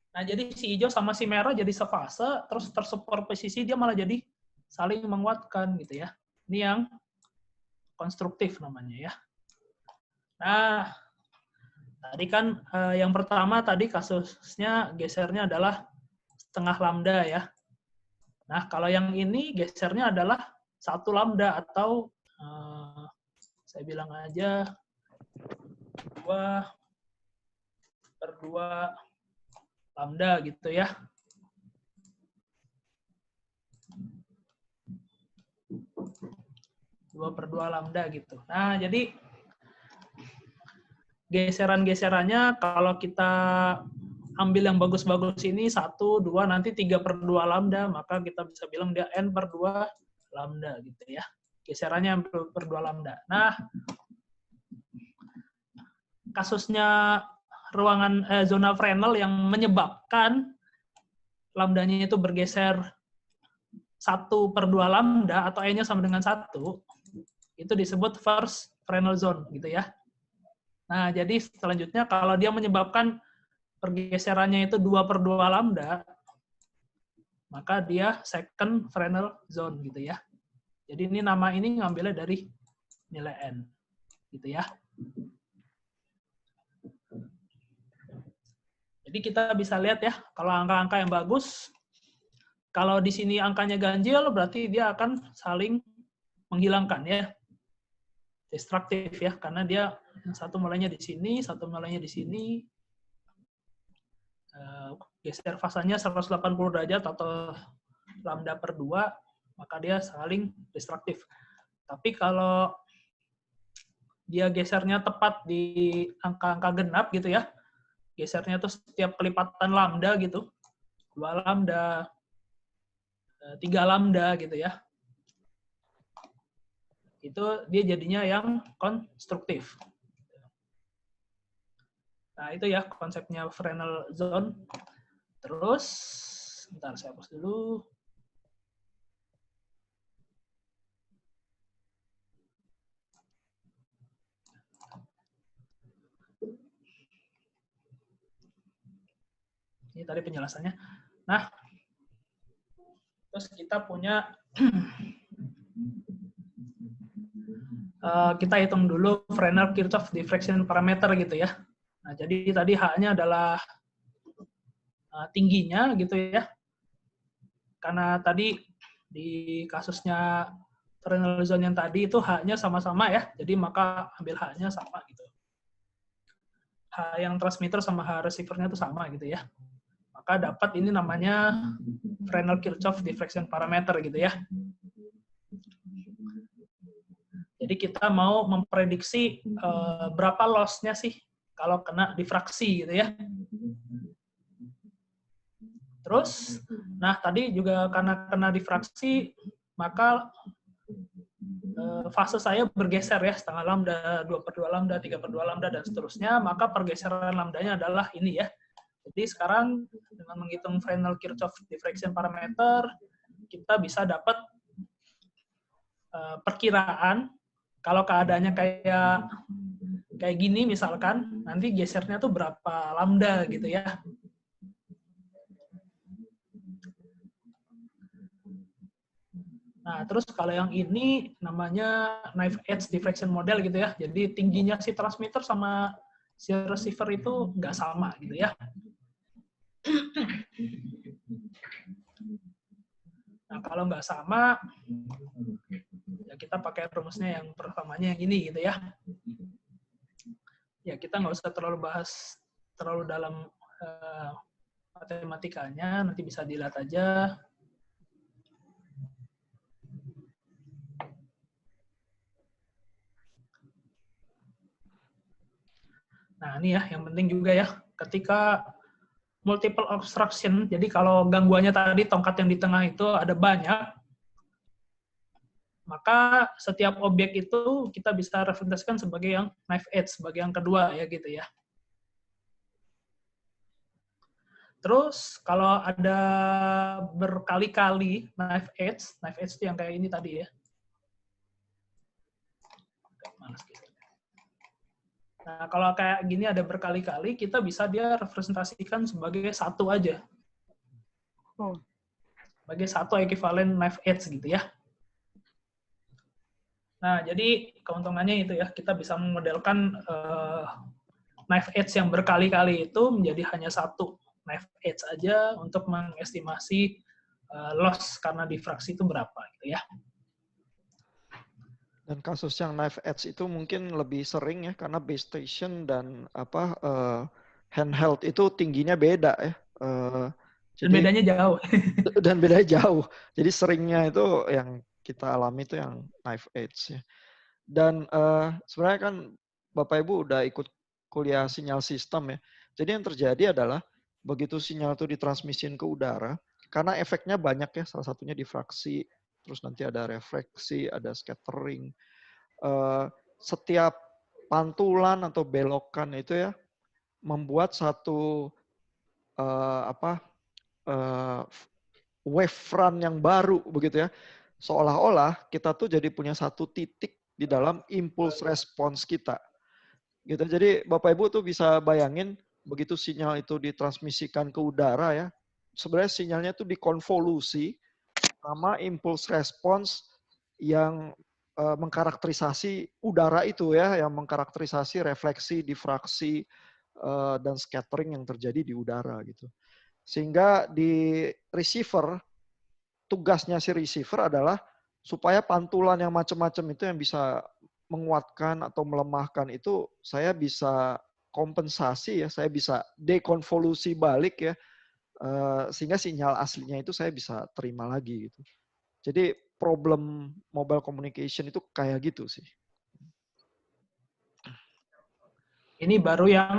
Nah, jadi si hijau sama si merah jadi sefase, terus tersuperposisi, dia malah jadi saling menguatkan gitu ya. Ini yang konstruktif namanya ya. Nah, tadi kan yang pertama tadi kasusnya gesernya adalah setengah lambda ya. Nah, kalau yang ini gesernya adalah 1 lambda atau saya bilang aja 2/2 lambda gitu ya. Dua per 2 lambda gitu. Nah, jadi geseran-geserannya kalau kita ambil yang bagus-bagus ini 1, 2, nanti 3/2 lambda, maka kita bisa bilang dia N/2 lambda gitu ya. Geserannya per 2 lambda. Nah, kasusnya ruangan zona Fresnel yang menyebabkan lambdanya itu bergeser 1/2 lambda atau E-nya sama dengan 1, itu disebut first Fresnel zone gitu ya. Nah, jadi selanjutnya kalau dia menyebabkan pergeserannya itu 2/2 lambda, maka dia second Fresnel zone gitu ya. Jadi ini nama ini ngambilnya dari nilai N. Gitu ya. Jadi kita bisa lihat ya, kalau angka-angka yang bagus, kalau di sini angkanya ganjil, berarti dia akan saling menghilangkan ya. Destruktif ya, karena dia yang satu mulainya di sini, satu mulainya di sini. Geser fasanya 180 derajat atau lambda per 2, maka dia saling destruktif. Tapi kalau dia gesernya tepat di angka-angka genap gitu ya, gesernya tuh setiap kelipatan lambda gitu, 2 lambda, 3 lambda gitu ya, itu dia jadinya yang konstruktif. Nah, itu ya konsepnya Fresnel zone. Terus, bentar saya hapus dulu. Ini tadi penjelasannya. Nah, terus kita punya, kita hitung dulu Fresnel-Kirchhoff diffraction parameter gitu ya. Nah, jadi tadi H-nya adalah tingginya gitu ya. Karena tadi di kasusnya Fresnel zone yang tadi itu H-nya sama-sama ya. Jadi maka ambil H-nya sama gitu. H yang transmitter sama H receiver-nya itu sama gitu ya. Maka dapat ini namanya Fresnel-Kirchhoff diffraction parameter gitu ya. Jadi kita mau memprediksi berapa loss-nya sih kalau kena difraksi gitu ya. Terus, nah tadi juga karena kena difraksi, maka fase saya bergeser ya, setengah lambda, 2/2 lambda, 3/2 lambda, dan seterusnya, maka pergeseran lambdanya adalah ini ya. Jadi sekarang dengan menghitung Fresnel-Kirchhoff diffraction parameter, kita bisa dapat perkiraan kalau keadaannya kayak gini misalkan, nanti gesernya tuh berapa lambda gitu ya. Nah, terus kalau yang ini namanya knife edge diffraction model gitu ya. Jadi tingginya si transmitter sama si receiver itu nggak sama gitu ya. Nah, kalau nggak sama, ya kita pakai rumusnya yang pertamanya yang ini gitu ya. Ya, kita nggak usah terlalu bahas terlalu dalam matematikanya, nanti bisa dilihat aja. Nah, ini ya, yang penting juga ya, ketika multiple obstruction, jadi kalau gangguannya tadi tongkat yang di tengah itu ada banyak, maka setiap objek itu kita bisa representasikan sebagai yang knife edge, sebagai yang kedua ya gitu ya. Terus kalau ada berkali-kali knife edge itu yang kayak ini tadi ya. Nah, kalau kayak gini ada berkali-kali, kita bisa dia representasikan sebagai satu aja. Sebagai satu ekivalen knife edge gitu ya. Nah, jadi keuntungannya itu ya, kita bisa memodelkan knife edge yang berkali-kali itu menjadi hanya satu knife edge aja untuk mengestimasi loss karena difraksi itu berapa gitu ya. Dan kasus yang knife edge itu mungkin lebih sering ya, karena base station dan handheld itu tingginya beda ya. Dan bedanya jauh. Dan bedanya jauh. Jadi seringnya itu yang kita alami itu yang knife edge ya. Dan sebenarnya kan Bapak Ibu udah ikut kuliah sinyal sistem ya. Jadi yang terjadi adalah begitu sinyal itu ditransmisiin ke udara, karena efeknya banyak ya, salah satunya difraksi, terus nanti ada refleksi, ada scattering. Setiap pantulan atau belokan itu ya membuat satu wave front yang baru begitu ya. Seolah-olah kita tuh jadi punya satu titik di dalam impulse response kita. Gitu. Jadi Bapak Ibu tuh bisa bayangin begitu sinyal itu ditransmisikan ke udara ya. Sebenarnya sinyalnya tuh dikonvolusi sama impulse response yang mengkarakterisasi udara itu ya, yang mengkarakterisasi refleksi, difraksi, dan scattering yang terjadi di udara gitu. Sehingga di receiver, tugasnya si receiver adalah supaya pantulan yang macam-macam itu yang bisa menguatkan atau melemahkan itu saya bisa kompensasi ya, saya bisa dekonvolusi balik ya, sehingga sinyal aslinya itu saya bisa terima lagi gitu. Jadi problem mobile communication itu kayak gitu sih. Ini baru yang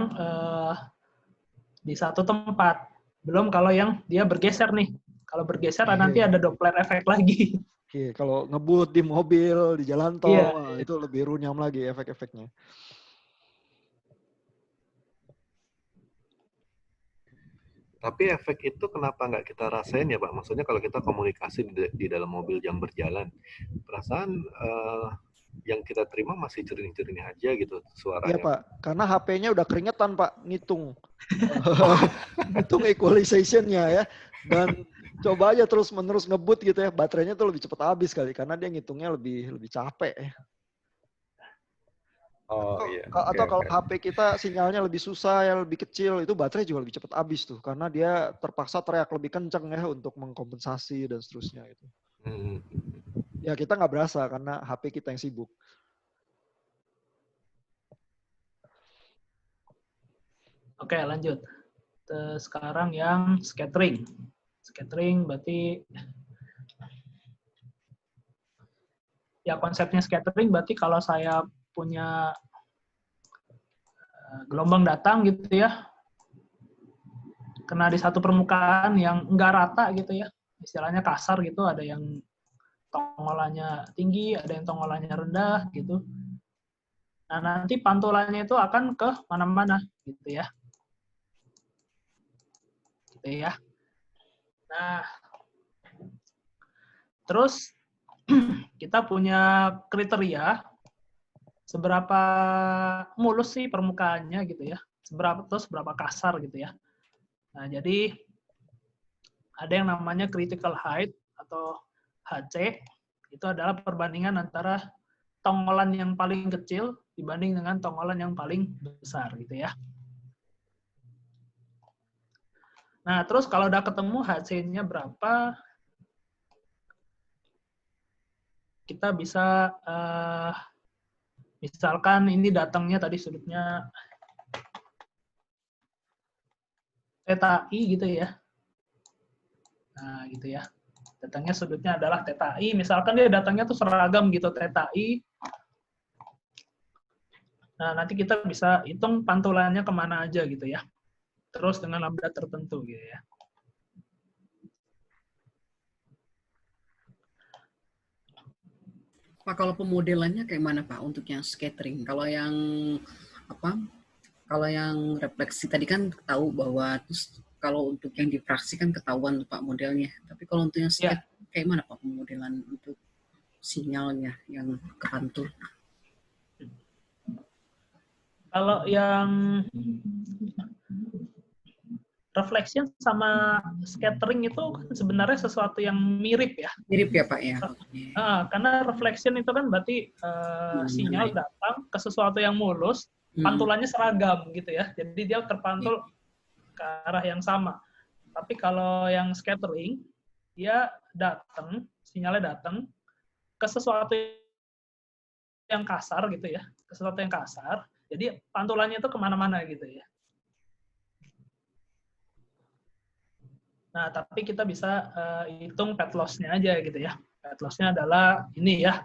di satu tempat. Belum kalau yang dia bergeser nih. Kalau bergeser nanti ada Doppler effect lagi. Oke, kalau ngebut di mobil, di jalan tol, Iya. itu lebih runyam lagi efek-efeknya. Tapi efek itu kenapa nggak kita rasain ya Pak? Maksudnya kalau kita komunikasi di dalam mobil yang berjalan, perasaan yang kita terima masih jernih-jernih aja gitu suaranya. Iya Pak, karena HP-nya udah keringetan Pak, ngitung. Ngitung equalization-nya ya. Dan coba aja terus-menerus ngebut gitu ya, baterainya tuh lebih cepat habis kali, karena dia ngitungnya lebih capek ya. Oh iya. Atau kalau HP kita sinyalnya lebih susah, ya lebih kecil, itu baterai juga lebih cepat habis tuh, karena dia terpaksa teriak lebih kencang ya untuk mengkompensasi dan seterusnya gitu. Ya kita nggak berasa karena HP kita yang sibuk. Oke, lanjut. Sekarang yang scattering. Scattering berarti ya konsepnya scattering berarti kalau saya punya gelombang datang gitu ya, kena di satu permukaan yang enggak rata gitu ya, istilahnya kasar gitu, ada yang tonggolannya tinggi, ada yang tonggolannya rendah gitu. Nah, nanti pantulannya itu akan ke mana-mana gitu ya. Gitu ya. Nah, terus kita punya kriteria seberapa mulus sih permukaannya gitu ya, seberapa kasar gitu ya. Nah, jadi ada yang namanya critical height atau HC, itu adalah perbandingan antara tonggolan yang paling kecil dibanding dengan tonggolan yang paling besar gitu ya. Nah, terus kalau udah ketemu HC-nya berapa, kita bisa misalkan ini datangnya tadi sudutnya theta I gitu ya. Nah, gitu ya. Datangnya sudutnya adalah theta I. Misalkan dia datangnya tuh seragam gitu, theta I. Nah, nanti kita bisa hitung pantulannya kemana aja gitu ya. Terus dengan lambda tertentu gitu ya. Pak, kalau pemodelannya kayak mana Pak untuk yang scattering? Kalau yang apa? Kalau yang refleksi tadi kan tahu bahwa terus kalau untuk yang difraksi kan ketahuan Pak modelnya. Tapi kalau untuk yang scattering kayak mana Pak pemodelan untuk sinyalnya yang kepantul? Kalau yang reflection sama scattering itu sebenarnya sesuatu yang mirip ya. Mirip ya Pak ya. Karena reflection itu kan berarti sinyal datang ke sesuatu yang mulus, pantulannya seragam gitu ya. Jadi dia terpantul ke arah yang sama. Tapi kalau yang scattering, dia datang, sinyalnya datang ke sesuatu yang kasar gitu ya, ke sesuatu yang kasar. Jadi pantulannya itu kemana-mana gitu ya. Nah, tapi kita bisa hitung pet loss-nya aja gitu ya. Pet loss-nya adalah ini ya.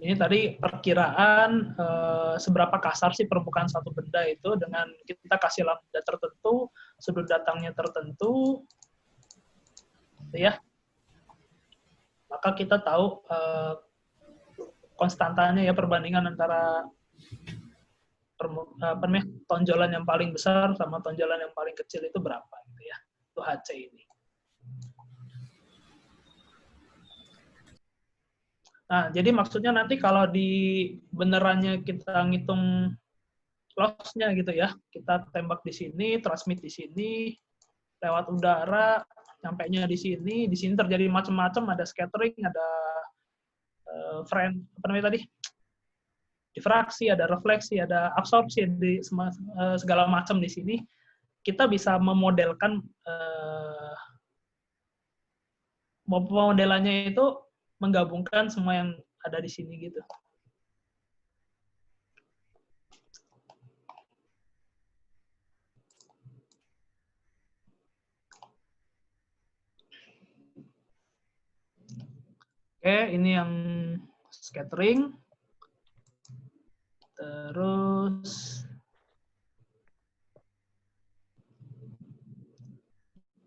Ini tadi perkiraan seberapa kasar sih permukaan satu benda itu dengan kita kasih lambda tertentu, sudut datangnya tertentu, gitu ya. Maka kita tahu konstantanya ya, perbandingan antara tonjolan yang paling besar sama tonjolan yang paling kecil itu berapa gitu ya. Itu HC ini. Nah, jadi maksudnya nanti kalau di benerannya kita ngitung loss-nya gitu ya. Kita tembak di sini, transmit di sini, lewat udara, nyampainya di sini terjadi macam-macam, ada scattering, ada difraksi, ada refleksi, ada absorpsi, segala macam di sini. Kita bisa memodelkan pemodelannya itu menggabungkan semua yang ada di sini gitu. Oke, ini yang scattering. Terus,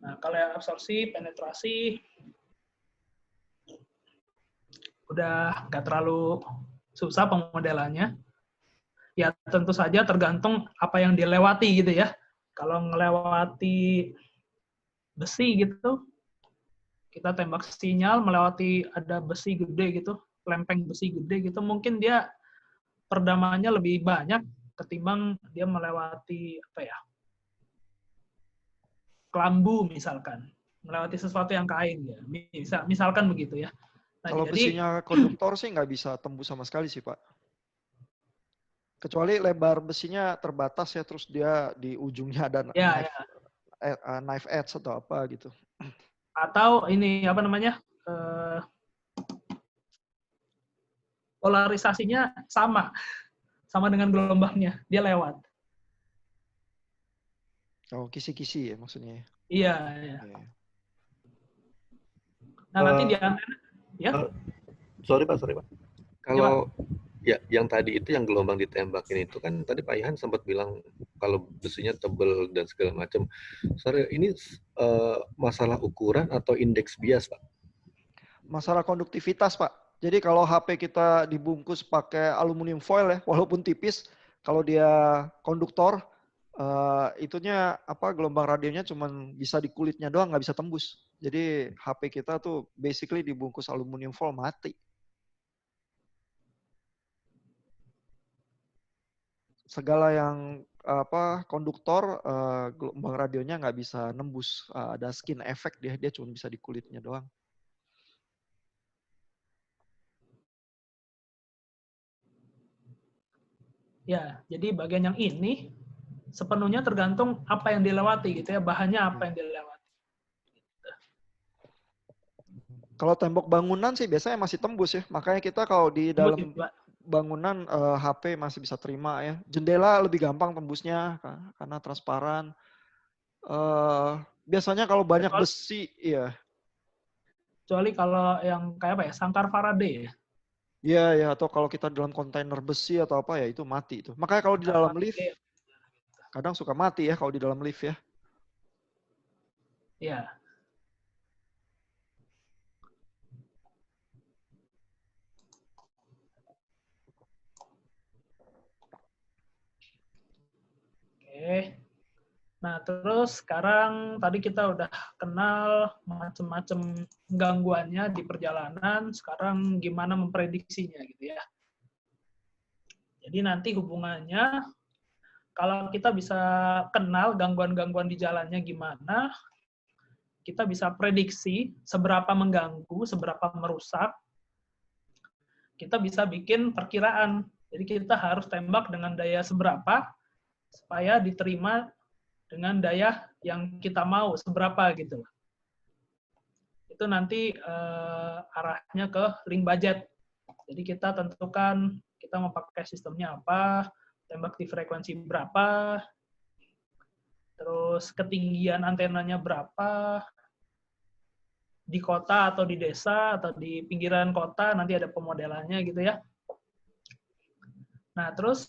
nah kalau yang absorpsi, penetrasi, udah nggak terlalu susah pemodelannya. Ya tentu saja tergantung apa yang dilewati gitu ya. Kalau ngelewati besi gitu, kita tembak sinyal melewati ada besi gede gitu, lempeng besi gede gitu, mungkin dia perdamaannya lebih banyak ketimbang dia melewati kelambu misalkan, melewati sesuatu yang kain ya, misalkan begitu ya. Nah, Kalau besinya konduktor sih nggak bisa tembus sama sekali sih Pak. Kecuali lebar besinya terbatas ya, terus dia di ujungnya ada knife edge atau apa gitu. Atau ini polarisasinya sama dengan gelombangnya, dia lewat. Oh, kisi-kisi ya maksudnya. Iya. Okay. Nah, nanti di antena, ya. Sorry Pak. Kalau ya yang tadi itu yang gelombang ditembakin itu kan tadi Pak Ihan sempat bilang kalau besinya tebel dan segala macam. Sorry, ini masalah ukuran atau indeks bias Pak? Masalah konduktivitas Pak. Jadi kalau HP kita dibungkus pakai aluminium foil ya, walaupun tipis, kalau dia konduktor, itunya gelombang radionya cuma bisa di kulitnya doang, nggak bisa tembus. Jadi HP kita tuh basically dibungkus aluminium foil, mati. Segala yang konduktor, gelombang radionya nggak bisa nembus. Ada skin effect dia cuma bisa di kulitnya doang. Ya, jadi bagian yang ini sepenuhnya tergantung apa yang dilewati gitu ya, bahannya apa yang dilewati. Kalau tembok bangunan sih biasanya masih tembus ya, makanya kita kalau di dalam bangunan HP masih bisa terima ya. Jendela lebih gampang tembusnya karena transparan. Biasanya kalau banyak besi, iya. Kecuali kalau yang kayak sangkar Faraday ya. Iya, atau kalau kita dalam kontainer besi atau apa ya, itu mati itu. Makanya kalau di dalam lift, kadang suka mati ya kalau di dalam lift ya. Iya. Oke. Nah, terus sekarang tadi kita udah kenal macam-macam gangguannya di perjalanan, sekarang gimana memprediksinya gitu ya. Jadi nanti hubungannya, kalau kita bisa kenal gangguan-gangguan di jalannya gimana, kita bisa prediksi seberapa mengganggu, seberapa merusak, kita bisa bikin perkiraan. Jadi kita harus tembak dengan daya seberapa, supaya diterima dengan daya yang kita mau seberapa gitu. Itu nanti arahnya ke link budget. Jadi kita tentukan kita mau pakai sistemnya apa, tembak di frekuensi berapa, terus ketinggian antenanya berapa, di kota atau di desa atau di pinggiran kota nanti ada pemodelannya gitu ya. Nah, terus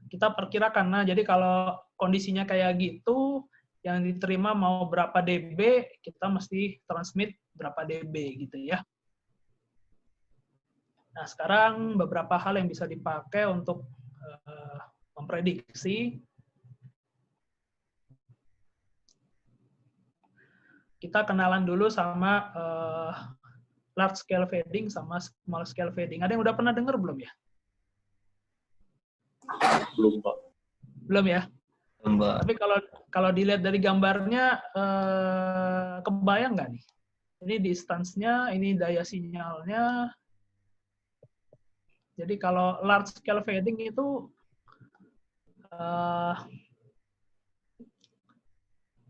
kita perkirakan. Nah, jadi kalau kondisinya kayak gitu, yang diterima mau berapa dB, kita mesti transmit berapa dB gitu ya. Nah, sekarang beberapa hal yang bisa dipakai untuk memprediksi. Kita kenalan dulu sama large scale fading sama small scale fading. Ada yang udah pernah dengar belum ya? Belum, Pak. Belum ya? Mbak. Tapi kalau dilihat dari gambarnya, kebayang nggak nih? Ini distance-nya, ini daya sinyalnya. Jadi kalau large scale fading itu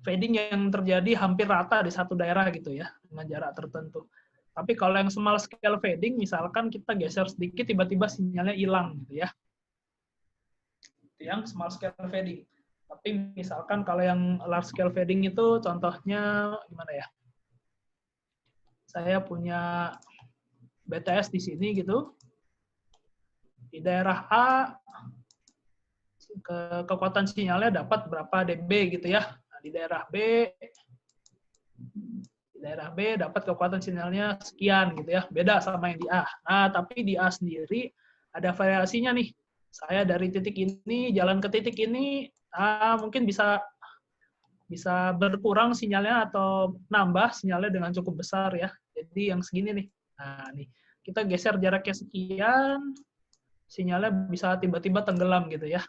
fading yang terjadi hampir rata di satu daerah gitu ya, dengan jarak tertentu. Tapi kalau yang small scale fading, misalkan kita geser sedikit, tiba-tiba sinyalnya hilang gitu ya. Itu yang small scale fading. Tapi misalkan kalau yang large scale fading itu contohnya gimana ya? Saya punya BTS di sini gitu. Di daerah A kekuatan sinyalnya dapat berapa dB gitu ya. Nah, di daerah B dapat kekuatan sinyalnya sekian gitu ya. Beda sama yang di A. Nah, tapi di A sendiri ada variasinya nih. Saya dari titik ini jalan ke titik ini mungkin bisa berkurang sinyalnya atau nambah sinyalnya dengan cukup besar ya. Jadi yang segini nih. Nah, nih kita geser jaraknya sekian, sinyalnya bisa tiba-tiba tenggelam gitu ya.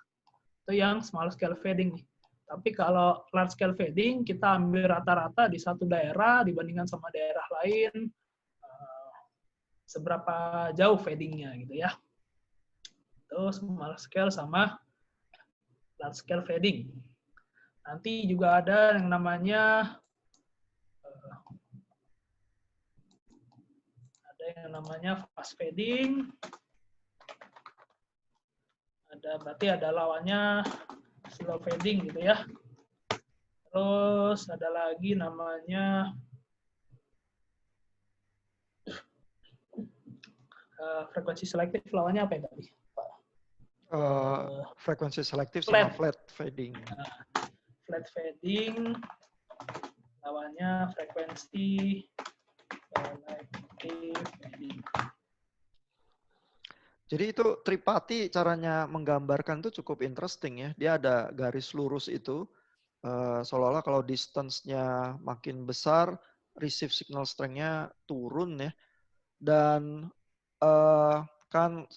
Itu yang small scale fading nih. Tapi kalau large scale fading, kita ambil rata-rata di satu daerah dibandingkan sama daerah lain, seberapa jauh fadingnya gitu ya. Itu small scale sama large scale fading. Nanti juga ada yang namanya fast fading. Berarti ada lawannya slow fading gitu ya. Terus ada lagi namanya frekuensi selektif, lawannya apa ya tadi? Frekuensi selektif sama flat fading. Flat fading, lawannya frekuensi selektif fading. Jadi itu Tripati caranya menggambarkan tuh cukup interesting ya. Dia ada garis lurus itu, seolah-olah kalau distance-nya makin besar, receive signal strength-nya turun ya. Dan kan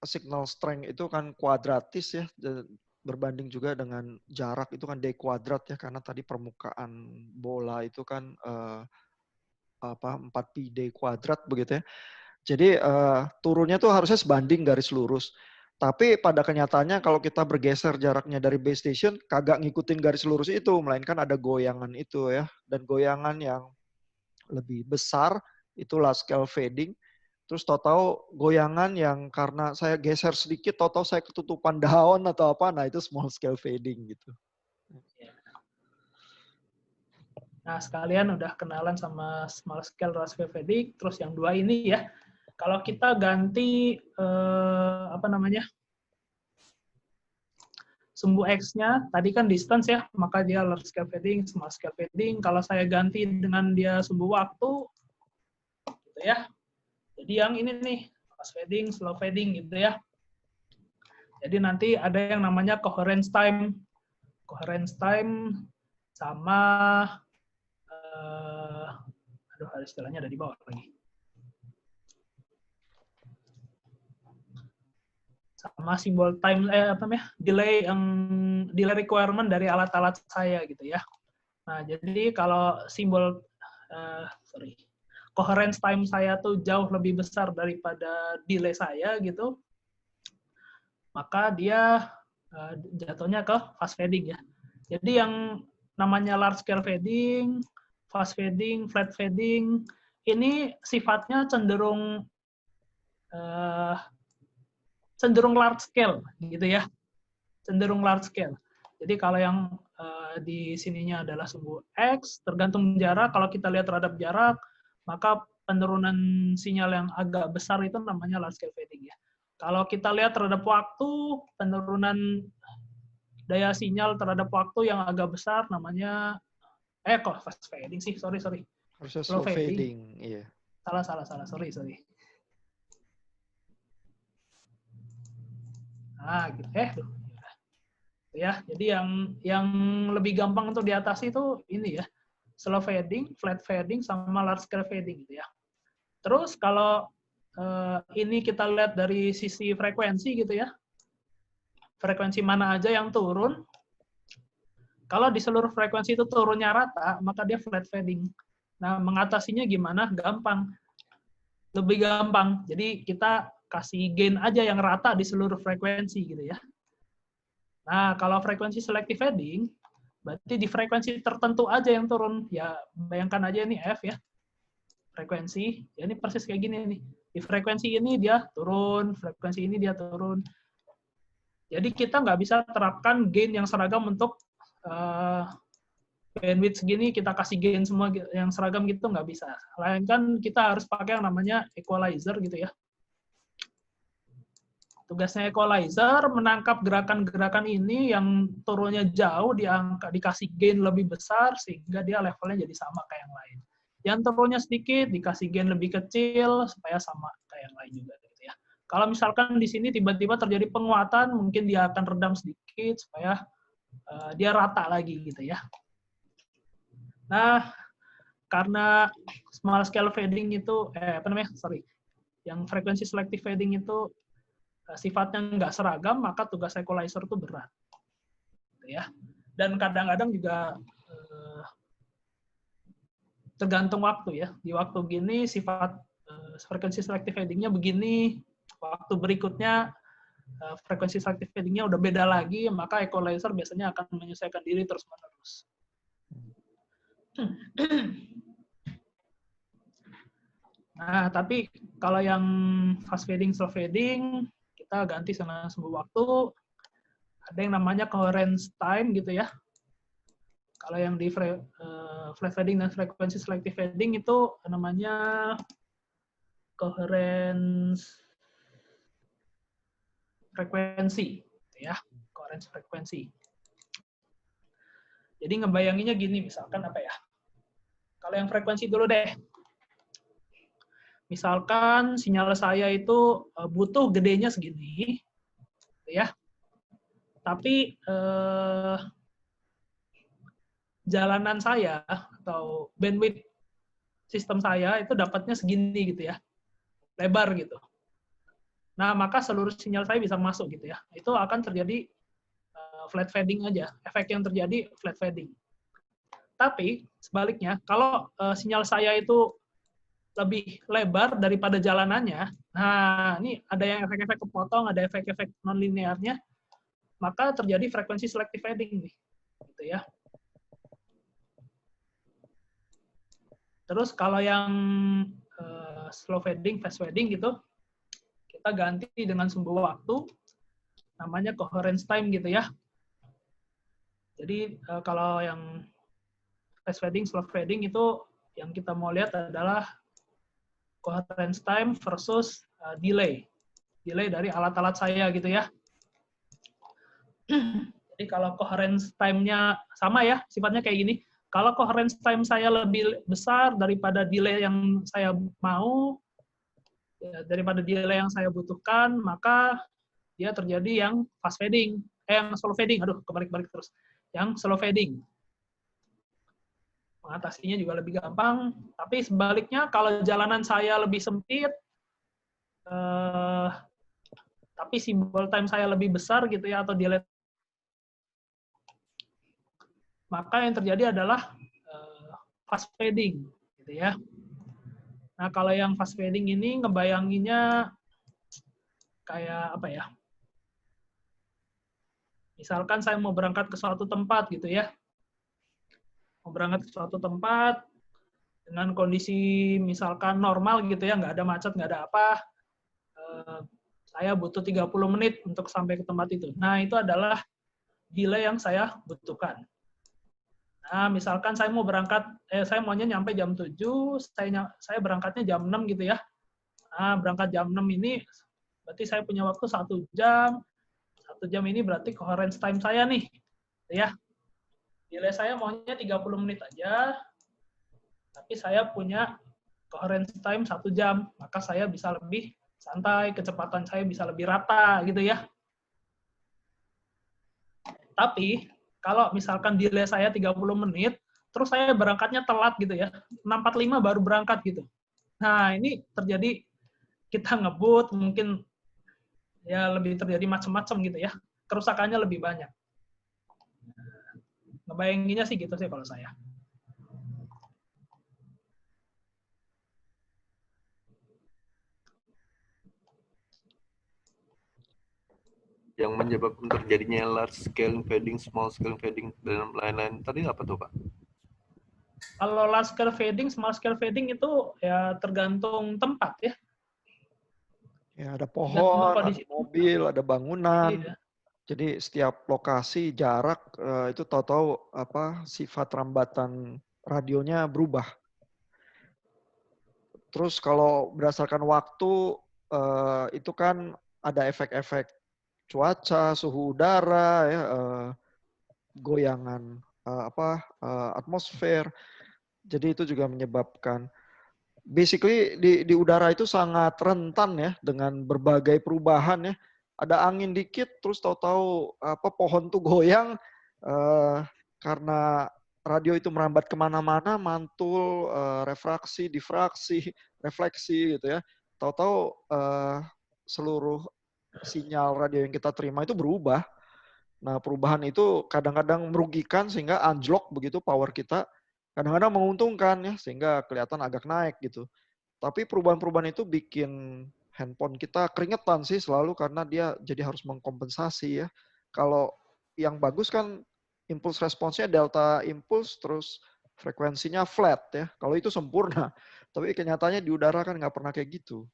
signal strength itu kan kuadratis ya, berbanding juga dengan jarak itu kan D kuadrat ya, karena tadi permukaan bola itu kan 4pi D kuadrat begitu ya. Jadi turunnya tuh harusnya sebanding garis lurus. Tapi pada kenyataannya kalau kita bergeser jaraknya dari base station, kagak ngikutin garis lurus itu, melainkan ada goyangan itu ya. Dan goyangan yang lebih besar, itu large scale fading. Terus tahu-tahu goyangan yang karena saya geser sedikit, tahu-tahu saya ketutupan daun atau apa, nah itu small scale fading gitu. Nah, sekalian udah kenalan sama small scale large scale fading, terus yang dua ini ya. Kalau kita ganti sumbu X-nya, tadi kan distance ya, maka dia large scale fading, small scale fading. Kalau saya ganti dengan dia sumbu waktu, gitu ya. Jadi yang ini nih, fast fading, slow fading gitu ya. Jadi nanti ada yang namanya coherence time. Coherence time sama, ada istilahnya ada di bawah lagi. Sama simbol time delay requirement dari alat-alat saya gitu ya. Nah, jadi kalau simbol coherence time saya tuh jauh lebih besar daripada delay saya gitu, maka dia jatuhnya ke fast fading ya. Jadi yang namanya large scale fading, fast fading, flat fading, ini sifatnya cenderung large scale gitu ya, cenderung large scale. Jadi kalau yang di sininya adalah sumbu X, tergantung jarak. Kalau kita lihat terhadap jarak, maka penurunan sinyal yang agak besar itu namanya large scale fading ya. Kalau kita lihat terhadap waktu, penurunan daya sinyal terhadap waktu yang agak besar namanya kok fast fading sih, sorry. Harusnya slow fading, iya. Salah, sorry. Nah, gitu. Ya, jadi yang lebih gampang untuk diatasi itu ini ya, slow fading, flat fading, sama large scale fading gitu ya. Terus kalau ini kita lihat dari sisi frekuensi gitu ya, frekuensi mana aja yang turun. Kalau di seluruh frekuensi itu turunnya rata, maka dia flat fading. Nah, mengatasinya gimana? Gampang. Lebih gampang. Jadi kita kasih gain aja yang rata di seluruh frekuensi gitu ya. Nah, kalau frekuensi selective fading, berarti di frekuensi tertentu aja yang turun. Ya, bayangkan aja ini F ya. Frekuensi, ya ini persis kayak gini nih. Di frekuensi ini dia turun, frekuensi ini dia turun. Jadi kita nggak bisa terapkan gain yang seragam untuk bandwidth segini, kita kasih gain semua yang seragam gitu, nggak bisa. Melainkan kita harus pakai yang namanya equalizer gitu ya. Tugasnya equalizer menangkap gerakan-gerakan ini yang turunnya jauh, dikasih gain lebih besar, sehingga dia levelnya jadi sama kayak yang lain. Yang turunnya sedikit, dikasih gain lebih kecil, supaya sama kayak yang lain juga. Gitu ya. Kalau misalkan di sini tiba-tiba terjadi penguatan, mungkin dia akan redam sedikit, supaya dia rata lagi gitu ya. Nah, karena small scale fading itu, yang frekuensi selective fading itu sifatnya nggak seragam, maka tugas equalizer itu berat. Gitu ya. Dan kadang-kadang juga tergantung waktu ya. Di waktu gini sifat frekuensi selective fading-nya begini, waktu berikutnya frekuensi selective fading-nya udah beda lagi, maka equalizer biasanya akan menyesuaikan diri terus-menerus. Nah, tapi kalau yang fast fading, slow fading, kita ganti sama sebuah waktu. Ada yang namanya coherence time gitu ya. Kalau yang di flat fading dan frekuensi selective fading itu namanya coherence frekuensi, ya, coherence frekuensi. Jadi ngebayanginnya gini, misalkan apa ya? Kalau yang frekuensi dulu deh. Misalkan sinyal saya itu butuh gedenya segini, ya. Tapi jalanan saya atau bandwidth sistem saya itu dapatnya segini gitu ya, lebar gitu. Nah, maka seluruh sinyal saya bisa masuk gitu ya. Itu akan terjadi flat fading aja. Efek yang terjadi flat fading. Tapi sebaliknya, kalau sinyal saya itu lebih lebar daripada jalanannya, nah ini ada yang efek-efek kepotong, ada efek-efek non-linearnya, maka terjadi frekuensi selective fading nih, gitu ya. Terus kalau yang slow fading, fast fading gitu, kita ganti dengan sumber waktu, namanya coherence time gitu ya. Jadi kalau yang fast fading, slow fading itu yang kita mau lihat adalah coherence time versus delay. Delay dari alat-alat saya gitu ya. Jadi kalau coherence time-nya sama ya, sifatnya kayak gini. Kalau coherence time saya lebih besar daripada delay yang saya mau, ya, daripada delay yang saya butuhkan, maka dia terjadi yang fast fading, yang slow fading. Aduh, kebalik-balik terus. Yang slow fading. Mengatasinya juga lebih gampang. Tapi sebaliknya, kalau jalanan saya lebih sempit, tapi symbol time saya lebih besar gitu ya, atau delay, maka yang terjadi adalah fast fading, gitu ya. Nah, kalau yang fast fading ini ngebayanginnya kayak apa ya? Misalkan saya mau berangkat ke suatu tempat gitu ya. Mau berangkat ke suatu tempat dengan kondisi misalkan normal gitu ya, nggak ada macet, nggak ada apa. Saya butuh 30 menit untuk sampai ke tempat itu. Nah, itu adalah delay yang saya butuhkan. Nah, misalkan saya mau berangkat, saya maunya nyampe jam 7, saya berangkatnya jam 6 gitu ya. Nah, berangkat jam 6 ini, berarti saya punya waktu 1 jam. 1 jam ini berarti coherence time saya nih. Ya. Delay saya maunya 30 menit aja, tapi saya punya coherence time 1 jam. Maka saya bisa lebih santai, kecepatan saya bisa lebih rata gitu ya. Tapi, kalau misalkan delay saya 30 menit, terus saya berangkatnya telat gitu ya, 6.45 baru berangkat gitu. Nah, ini terjadi kita ngebut, mungkin ya lebih terjadi macam-macam gitu ya. kerusakannya lebih banyak. Ngebayanginnya sih gitu sih kalau saya. Yang menyebabkan terjadinya large scale fading, small scale fading, dan lain-lain tadi apa tuh Pak? Kalau large scale fading, small scale fading itu ya tergantung tempat ya. Ya, ada Tergantung pohon, ada kondisi. mobil, ada bangunan. Iya. Jadi setiap lokasi, jarak itu tahu-tahu apa sifat rambatan radionya berubah. Terus kalau berdasarkan waktu itu kan ada efek-efek cuaca, suhu udara, ya, goyangan atmosfer. Jadi itu juga menyebabkan. Basically di udara itu sangat rentan ya dengan berbagai perubahan ya. Ada angin dikit, terus tahu-tahu pohon tuh goyang karena radio itu merambat kemana-mana, mantul, refraksi, difraksi, refleksi gitu ya. Tahu-tahu seluruh sinyal radio yang kita terima itu berubah. Nah perubahan itu kadang-kadang merugikan sehingga anjlok begitu power kita. Kadang-kadang menguntungkan ya sehingga kelihatan agak naik gitu. Tapi perubahan-perubahan itu bikin handphone kita keringetan sih selalu karena dia jadi harus mengkompensasi ya. Kalau yang bagus kan impulse responsnya delta impulse terus frekuensinya flat ya. Kalau itu sempurna. Tapi kenyataannya di udara kan nggak pernah kayak gitu.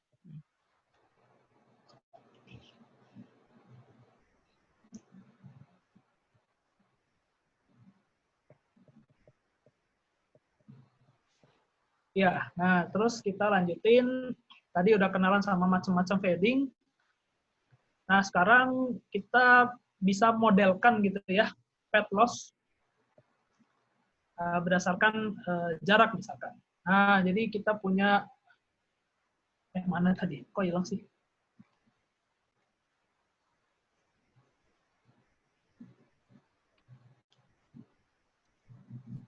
Ya, nah terus kita lanjutin. Tadi udah kenalan sama macam-macam fading. Nah, sekarang kita bisa modelkan gitu ya, fade loss berdasarkan jarak misalkan. Nah, jadi kita punya mana tadi? Kok hilang sih?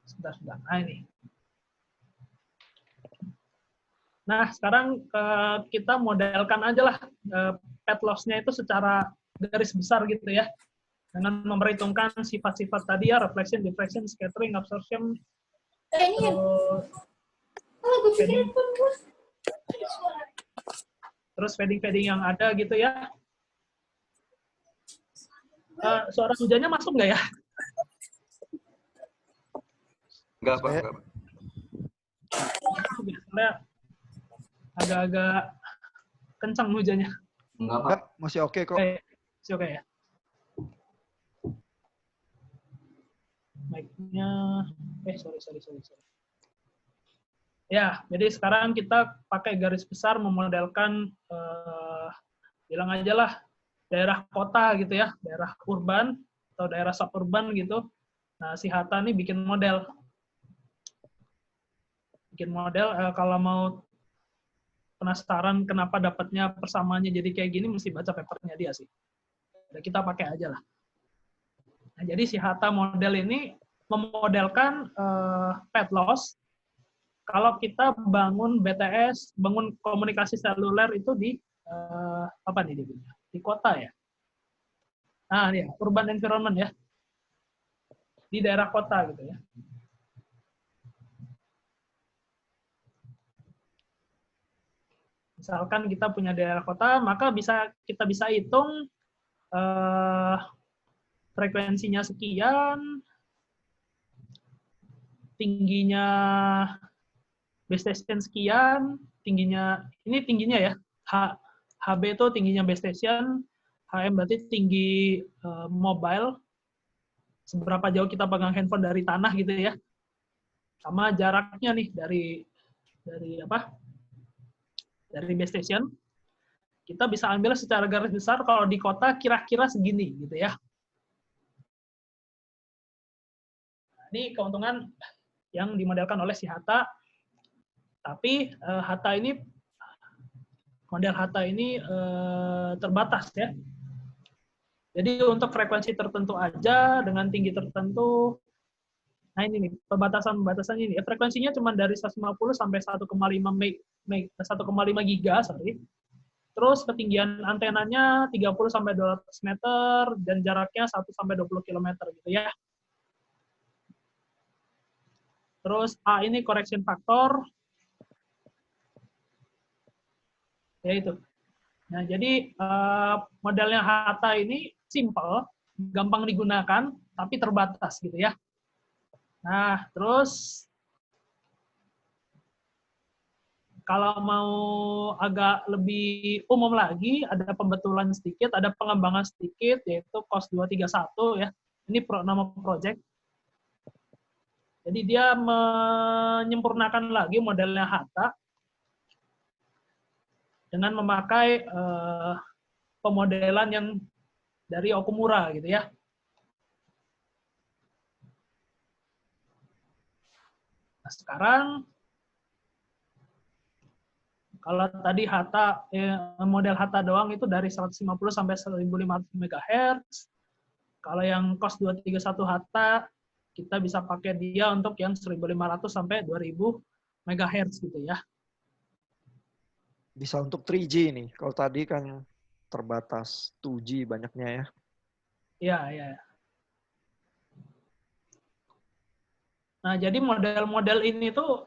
Sudah. Nah, ini. Nah, sekarang kita modelkan aja lah fade loss-nya itu secara garis besar gitu ya. Dengan memperhitungkan sifat-sifat tadi ya, reflection, diffraction, scattering, absorption, terus fading yang ada gitu ya. Suara hujannya masuk nggak ya? Enggak Pak, enggak Pak. Biasanya agak-agak kencang hujannya. Enggak, masih oke kok. Masih oke ya. Mic-nya, sorry. Ya, jadi sekarang kita pakai garis besar memodelkan, bilang aja lah, daerah kota gitu ya, daerah urban atau daerah suburban gitu. Nah, si Hatta nih bikin model. Kalau mau penasaran kenapa dapatnya persamaannya jadi kayak gini, mesti baca papernya dia sih. Nah, kita pakai aja lah. Nah, jadi si Hatta model ini memodelkan fade loss kalau kita bangun BTS, bangun komunikasi seluler itu di apa nih dia? Di kota ya. Nah, ini urban environment ya. Di daerah kota gitu ya. Misalkan kita punya daerah kota, maka kita bisa hitung frekuensinya sekian, tingginya base station sekian, tingginya ya, HB itu tingginya base station, HM berarti tinggi mobile, seberapa jauh kita pegang handphone dari tanah gitu ya, sama jaraknya nih dari base station. Kita bisa ambil secara garis besar kalau di kota kira-kira segini gitu ya. Nah, ini keuntungan yang dimodelkan oleh si Hatta. Tapi model Hatta ini terbatas ya. Jadi untuk frekuensi tertentu aja dengan tinggi tertentu. Nah ini nih pembatasan ini. Frekuensinya cuma dari 150 sampai 1,5 giga, sorry. Terus ketinggian antenanya 30 sampai 200 meter dan jaraknya 1 sampai 20 km gitu ya. Terus A ini correction factor, yaitu. Nah, jadi modelnya Hatta ini simple, gampang digunakan, tapi terbatas gitu ya. Nah, terus kalau mau agak lebih umum lagi, ada pembetulan sedikit, ada pengembangan sedikit, yaitu COS 231 ya. Ini nama project. Jadi dia menyempurnakan lagi modelnya Hatta dengan memakai pemodelan yang dari Okumura gitu ya. Nah, sekarang kalau tadi Hatta model Hatta doang itu dari 150 sampai 1500 MHz. Kalau yang COS 231 Hatta kita bisa pakai dia untuk yang 1500 sampai 2000 MHz gitu ya. Bisa untuk 3G nih. Kalau tadi kan terbatas 2G banyaknya ya. Iya, iya. Nah, jadi model-model ini tuh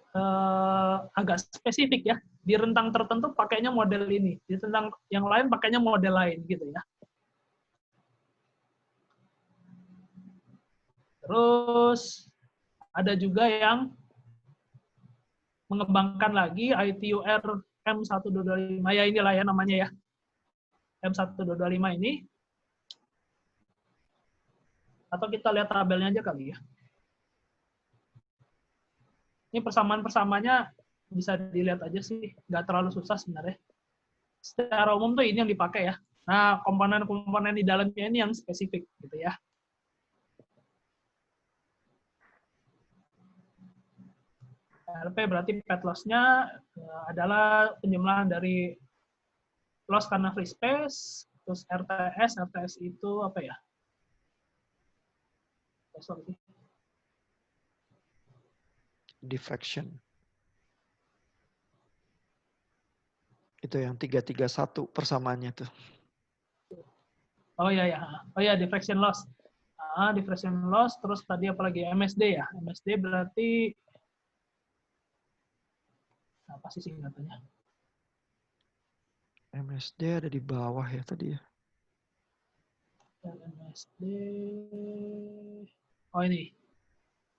agak spesifik ya. Di rentang tertentu pakainya model ini, di rentang yang lain pakainya model lain gitu ya. Terus ada juga yang mengembangkan lagi ITUR M1225 ya, inilah ya namanya ya. M1225 ini. Atau kita lihat tabelnya aja kali ya. Ini persamaan-persamaannya bisa dilihat aja sih, nggak terlalu susah sebenarnya. Secara umum tuh ini yang dipakai ya. Nah, komponen-komponen di dalamnya ini yang spesifik gitu ya. RP berarti pet loss-nya adalah penjumlahan dari loss karena free space, terus RTS itu apa ya? Diffraction. Itu yang 331 persamaannya tuh. Oh ya ya. Oh ya, diffraction loss. Diffraction loss, terus tadi apa lagi? MSD ya. MSD berarti apa sih singkatannya? MSD ada di bawah ya tadi ya. MSD. Oh ini.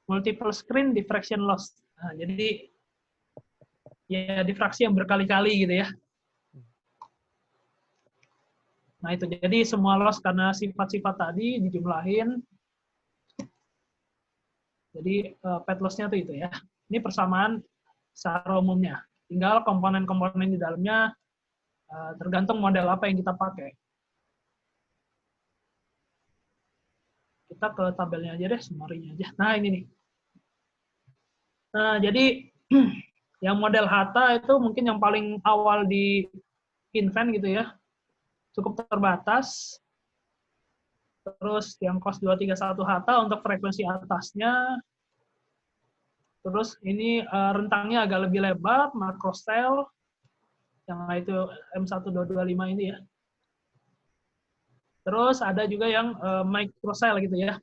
Multiple screen diffraction loss. Nah, jadi ya difraksi yang berkali-kali gitu ya. Nah itu jadi semua loss karena sifat-sifat tadi dijumlahin. Jadi pet loss-nya tuh itu ya. Ini persamaan secara umumnya. Tinggal komponen-komponen di dalamnya tergantung model apa yang kita pakai. Kita ke tabelnya aja deh, summary-nya aja. Nah ini nih. Nah jadi yang model Hatta itu mungkin yang paling awal di invent gitu ya. Cukup terbatas. Terus yang COS 231 Hatta untuk frekuensi atasnya. Terus ini rentangnya agak lebih lebar, macrocell, yang itu M1225 ini ya. Terus ada juga yang microcell gitu ya.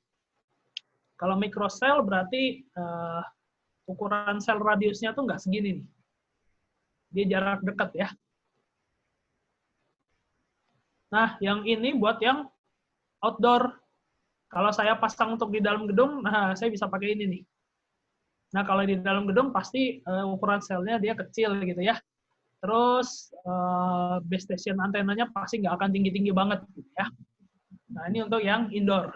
Kalau microcell berarti ukuran sel radiusnya tuh nggak segini nih. Dia jarak dekat ya. Nah, yang ini buat yang outdoor. Kalau saya pasang untuk di dalam gedung, nah saya bisa pakai ini nih. Nah, kalau di dalam gedung pasti ukuran selnya dia kecil gitu ya. Terus base station antenanya pasti nggak akan tinggi-tinggi banget gitu ya. Nah, ini untuk yang indoor.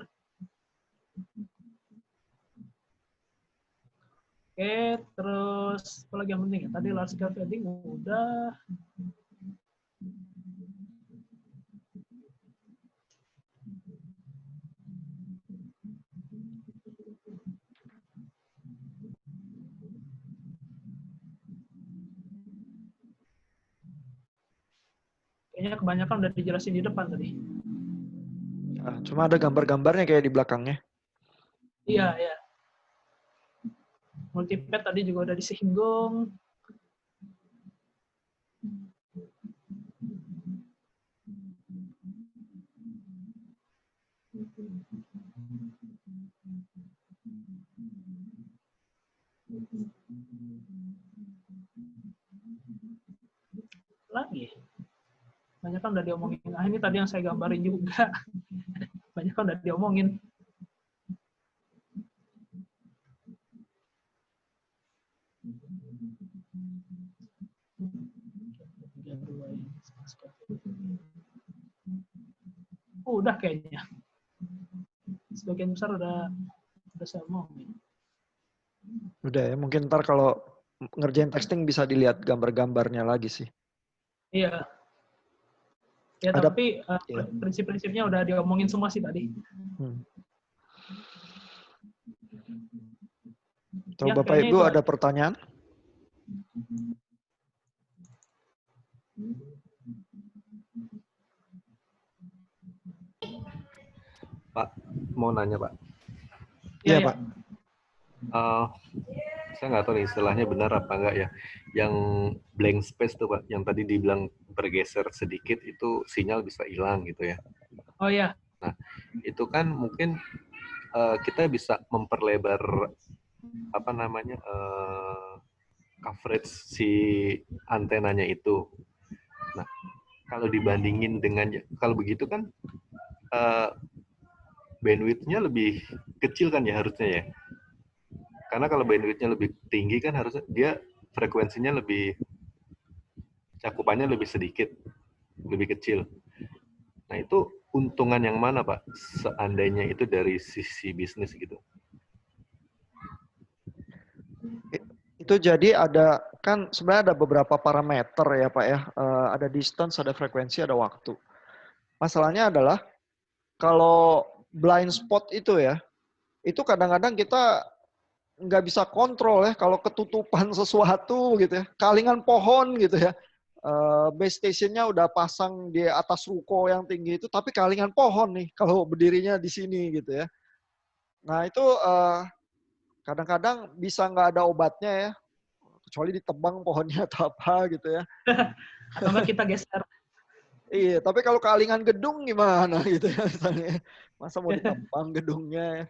Oke, terus apa lagi yang penting ya? Tadi large scale fading udah. Kayaknya kebanyakan udah dijelasin di depan tadi. Nah, cuma ada gambar-gambarnya kayak di belakangnya. Iya, iya. Multipad tadi juga udah disinggung. Lagi. Banyak kan udah diomongin. Ah, ini tadi yang saya gambarin juga. Banyak kan udah diomongin. Udah kayaknya. Sebagian besar udah saya omongin. Udah ya, mungkin ntar kalau ngerjain texting bisa dilihat gambar-gambarnya lagi sih. Iya. Ya, Ada- tapi iya. prinsip-prinsipnya udah diomongin semua sih tadi. Kalau Ya, Bapak kayaknya Ibu itu ada pertanyaan? Pak, mau nanya Pak. Iya, ya. Pak. Saya nggak tahu nih istilahnya benar apa enggak ya. Yang blank space tuh Pak, yang tadi dibilang bergeser sedikit itu sinyal bisa hilang gitu ya. Oh ya. Nah, itu kan mungkin kita bisa memperlebar apa namanya coverage si antenanya itu. Nah, kalau dibandingin dengan kalau begitu kan bandwidth-nya lebih kecil kan ya harusnya ya. Karena kalau bandwidth-nya lebih tinggi kan harusnya dia frekuensinya lebih cakupannya lebih sedikit, lebih kecil. Nah, itu untungan yang mana, Pak? Seandainya itu dari sisi bisnis gitu. Itu jadi ada, kan sebenarnya ada beberapa parameter ya Pak ya. Ada distance, ada frekuensi, ada waktu. Masalahnya adalah kalau blind spot itu ya, itu kadang-kadang kita nggak bisa kontrol ya kalau ketutupan sesuatu gitu ya. Kalingan pohon gitu ya. Base stationnya udah pasang di atas ruko yang tinggi itu, tapi kalingan pohon nih kalau berdirinya di sini gitu ya. Nah itu kadang-kadang bisa nggak ada obatnya ya, kecuali ditebang pohonnya atau apa gitu ya. Atau enggak kita geser. Iya, tapi kalau kalingan gedung gimana gitu ya misalnya. Masa mau ditebang gedungnya ya.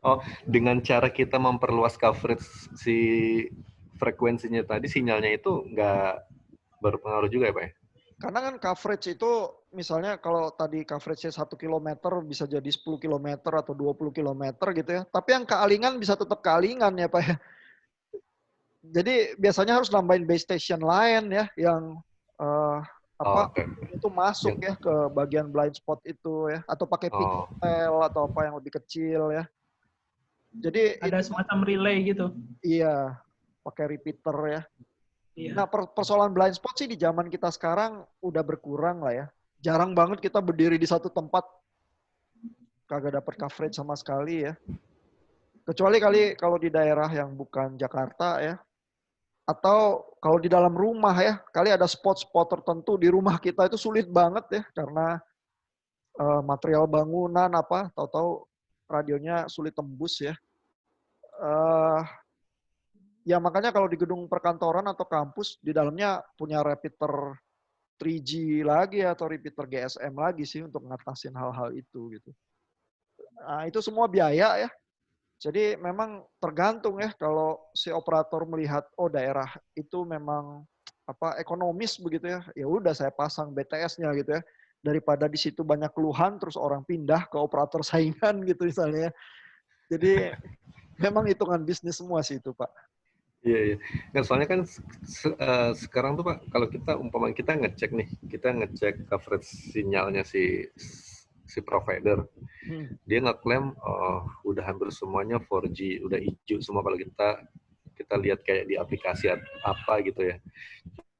Oh, dengan cara kita memperluas coverage si frekuensinya tadi, sinyalnya itu nggak berpengaruh juga ya Pak ya? Karena kan coverage itu misalnya kalau tadi coverage-nya 1 km bisa jadi 10 km atau 20 km gitu ya. Tapi yang kealingan bisa tetap kealingan ya Pak ya. Jadi biasanya harus nambahin base station lain ya yang itu masuk ya ke bagian blind spot itu ya, atau pakai pigtail atau apa yang lebih kecil ya. Jadi ada semacam relay gitu. Iya, pakai repeater ya. Iya. Nah, persoalan blind spot sih di zaman kita sekarang udah berkurang lah ya. Jarang banget kita berdiri di satu tempat kagak dapat coverage sama sekali ya. Kecuali kali kalau di daerah yang bukan Jakarta ya. Atau kalau di dalam rumah ya, kali ada spot-spot tertentu di rumah kita itu sulit banget ya karena material bangunan apa, tahu-tahu radionya sulit tembus ya. Ya makanya kalau di gedung perkantoran atau kampus di dalamnya punya repeater 3G lagi atau repeater GSM lagi sih untuk ngatasin hal-hal itu gitu. Nah, itu semua biaya ya. Jadi memang tergantung ya kalau si operator melihat oh daerah itu memang apa ekonomis begitu ya. Ya udah saya pasang BTS-nya gitu ya. Daripada di situ banyak keluhan terus orang pindah ke operator saingan gitu misalnya. Jadi memang hitungan bisnis semua sih itu, Pak. Iya, iya. Nah, soalnya kan sekarang tuh Pak, kalau kita umpama kita ngecek coverage sinyalnya si provider, dia ngeklaim udah hampir semuanya 4G, udah hijau semua kalau kita lihat kayak di aplikasi apa gitu ya.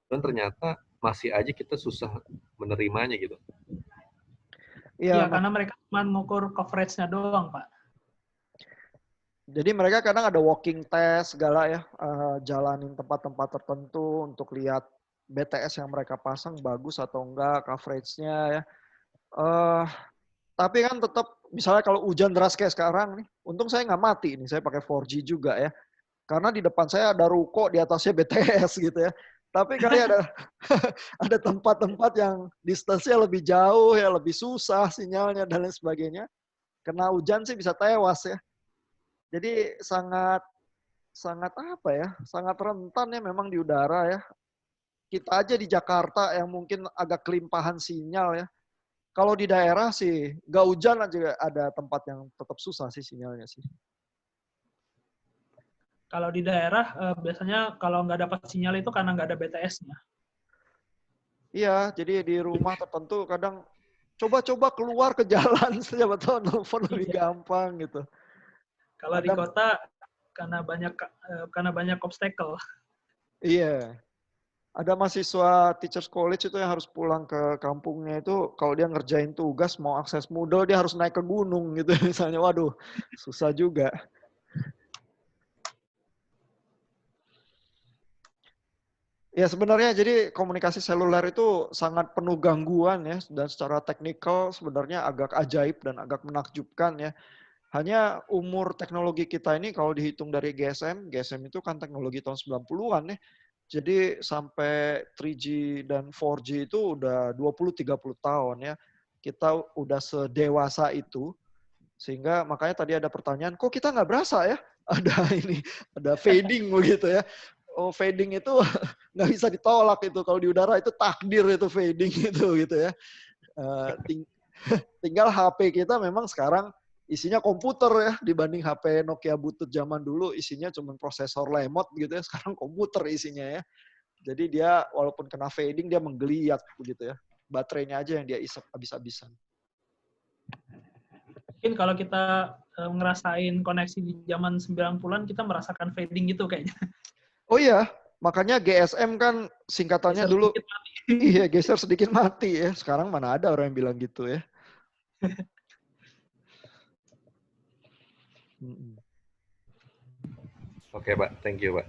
Dan ternyata masih aja kita susah menerimanya gitu. Iya, karena mereka cuma mengukur coverage-nya doang, Pak. Jadi mereka kadang ada walking test segala ya, jalanin tempat-tempat tertentu untuk lihat BTS yang mereka pasang bagus atau enggak coverage-nya ya. Tapi kan tetap misalnya kalau hujan deras kayak sekarang nih, untung saya nggak mati nih, saya pakai 4G juga ya. Karena di depan saya ada ruko, di atasnya BTS gitu ya. Tapi kali ada tempat-tempat yang distance-nya lebih jauh ya, lebih susah sinyalnya dan lain sebagainya. kena hujan sih bisa tewas ya. Jadi sangat apa ya? Sangat rentan ya memang di udara ya. Kita aja di Jakarta yang mungkin agak kelimpahan sinyal ya. Kalau di daerah sih nggak hujan aja ada tempat yang tetap susah sih sinyalnya sih. Kalau di daerah biasanya kalau nggak dapat sinyal itu karena nggak ada BTS-nya. Iya, jadi di rumah tertentu kadang coba-coba keluar ke jalan, siapa tahu nelfon lebih gampang gitu. Kalau di kota karena banyak obstacle. Iya. Ada mahasiswa Teachers College itu yang harus pulang ke kampungnya itu kalau dia ngerjain tugas mau akses Moodle dia harus naik ke gunung gitu misalnya. Waduh, susah juga. Ya sebenarnya jadi komunikasi seluler itu sangat penuh gangguan ya dan secara teknikal sebenarnya agak ajaib dan agak menakjubkan ya. Hanya umur teknologi kita ini kalau dihitung dari GSM itu kan teknologi tahun 90-an ya. Jadi sampai 3G dan 4G itu udah 20-30 tahun ya. Kita udah sedewasa itu. Sehingga makanya tadi ada pertanyaan, kok kita nggak berasa ya? Ada fading begitu ya. Oh, fading itu nggak bisa ditolak itu. Kalau di udara itu takdir itu fading itu gitu ya. Tinggal HP kita memang sekarang isinya komputer ya dibanding HP Nokia butut zaman dulu isinya cuma prosesor lemot gitu ya. Sekarang komputer isinya ya. Jadi dia walaupun kena fading dia menggeliat begitu ya. Baterainya aja yang dia isap habis-habisan. Mungkin kalau kita ngerasain koneksi di zaman 90-an kita merasakan fading gitu kayaknya. Oh iya, makanya GSM kan singkatannya Geser dulu sedikit mati. iya geser sedikit mati ya. Sekarang mana ada orang yang bilang gitu ya. Oke, Pak. Thank you, Pak.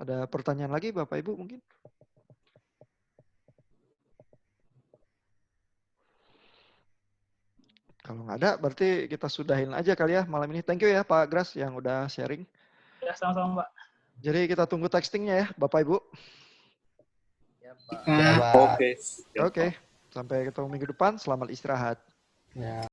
Ada pertanyaan lagi Bapak Ibu mungkin? Kalau nggak ada, berarti kita sudahin aja kali ya malam ini. Thank you ya Pak Gras yang udah sharing. Ya, sama-sama, Pak. Jadi kita tunggu textingnya ya, Bapak Ibu. Ya, Pak. Ya, Oke. Oke. Sampai ketemu minggu depan. Selamat istirahat. Ya.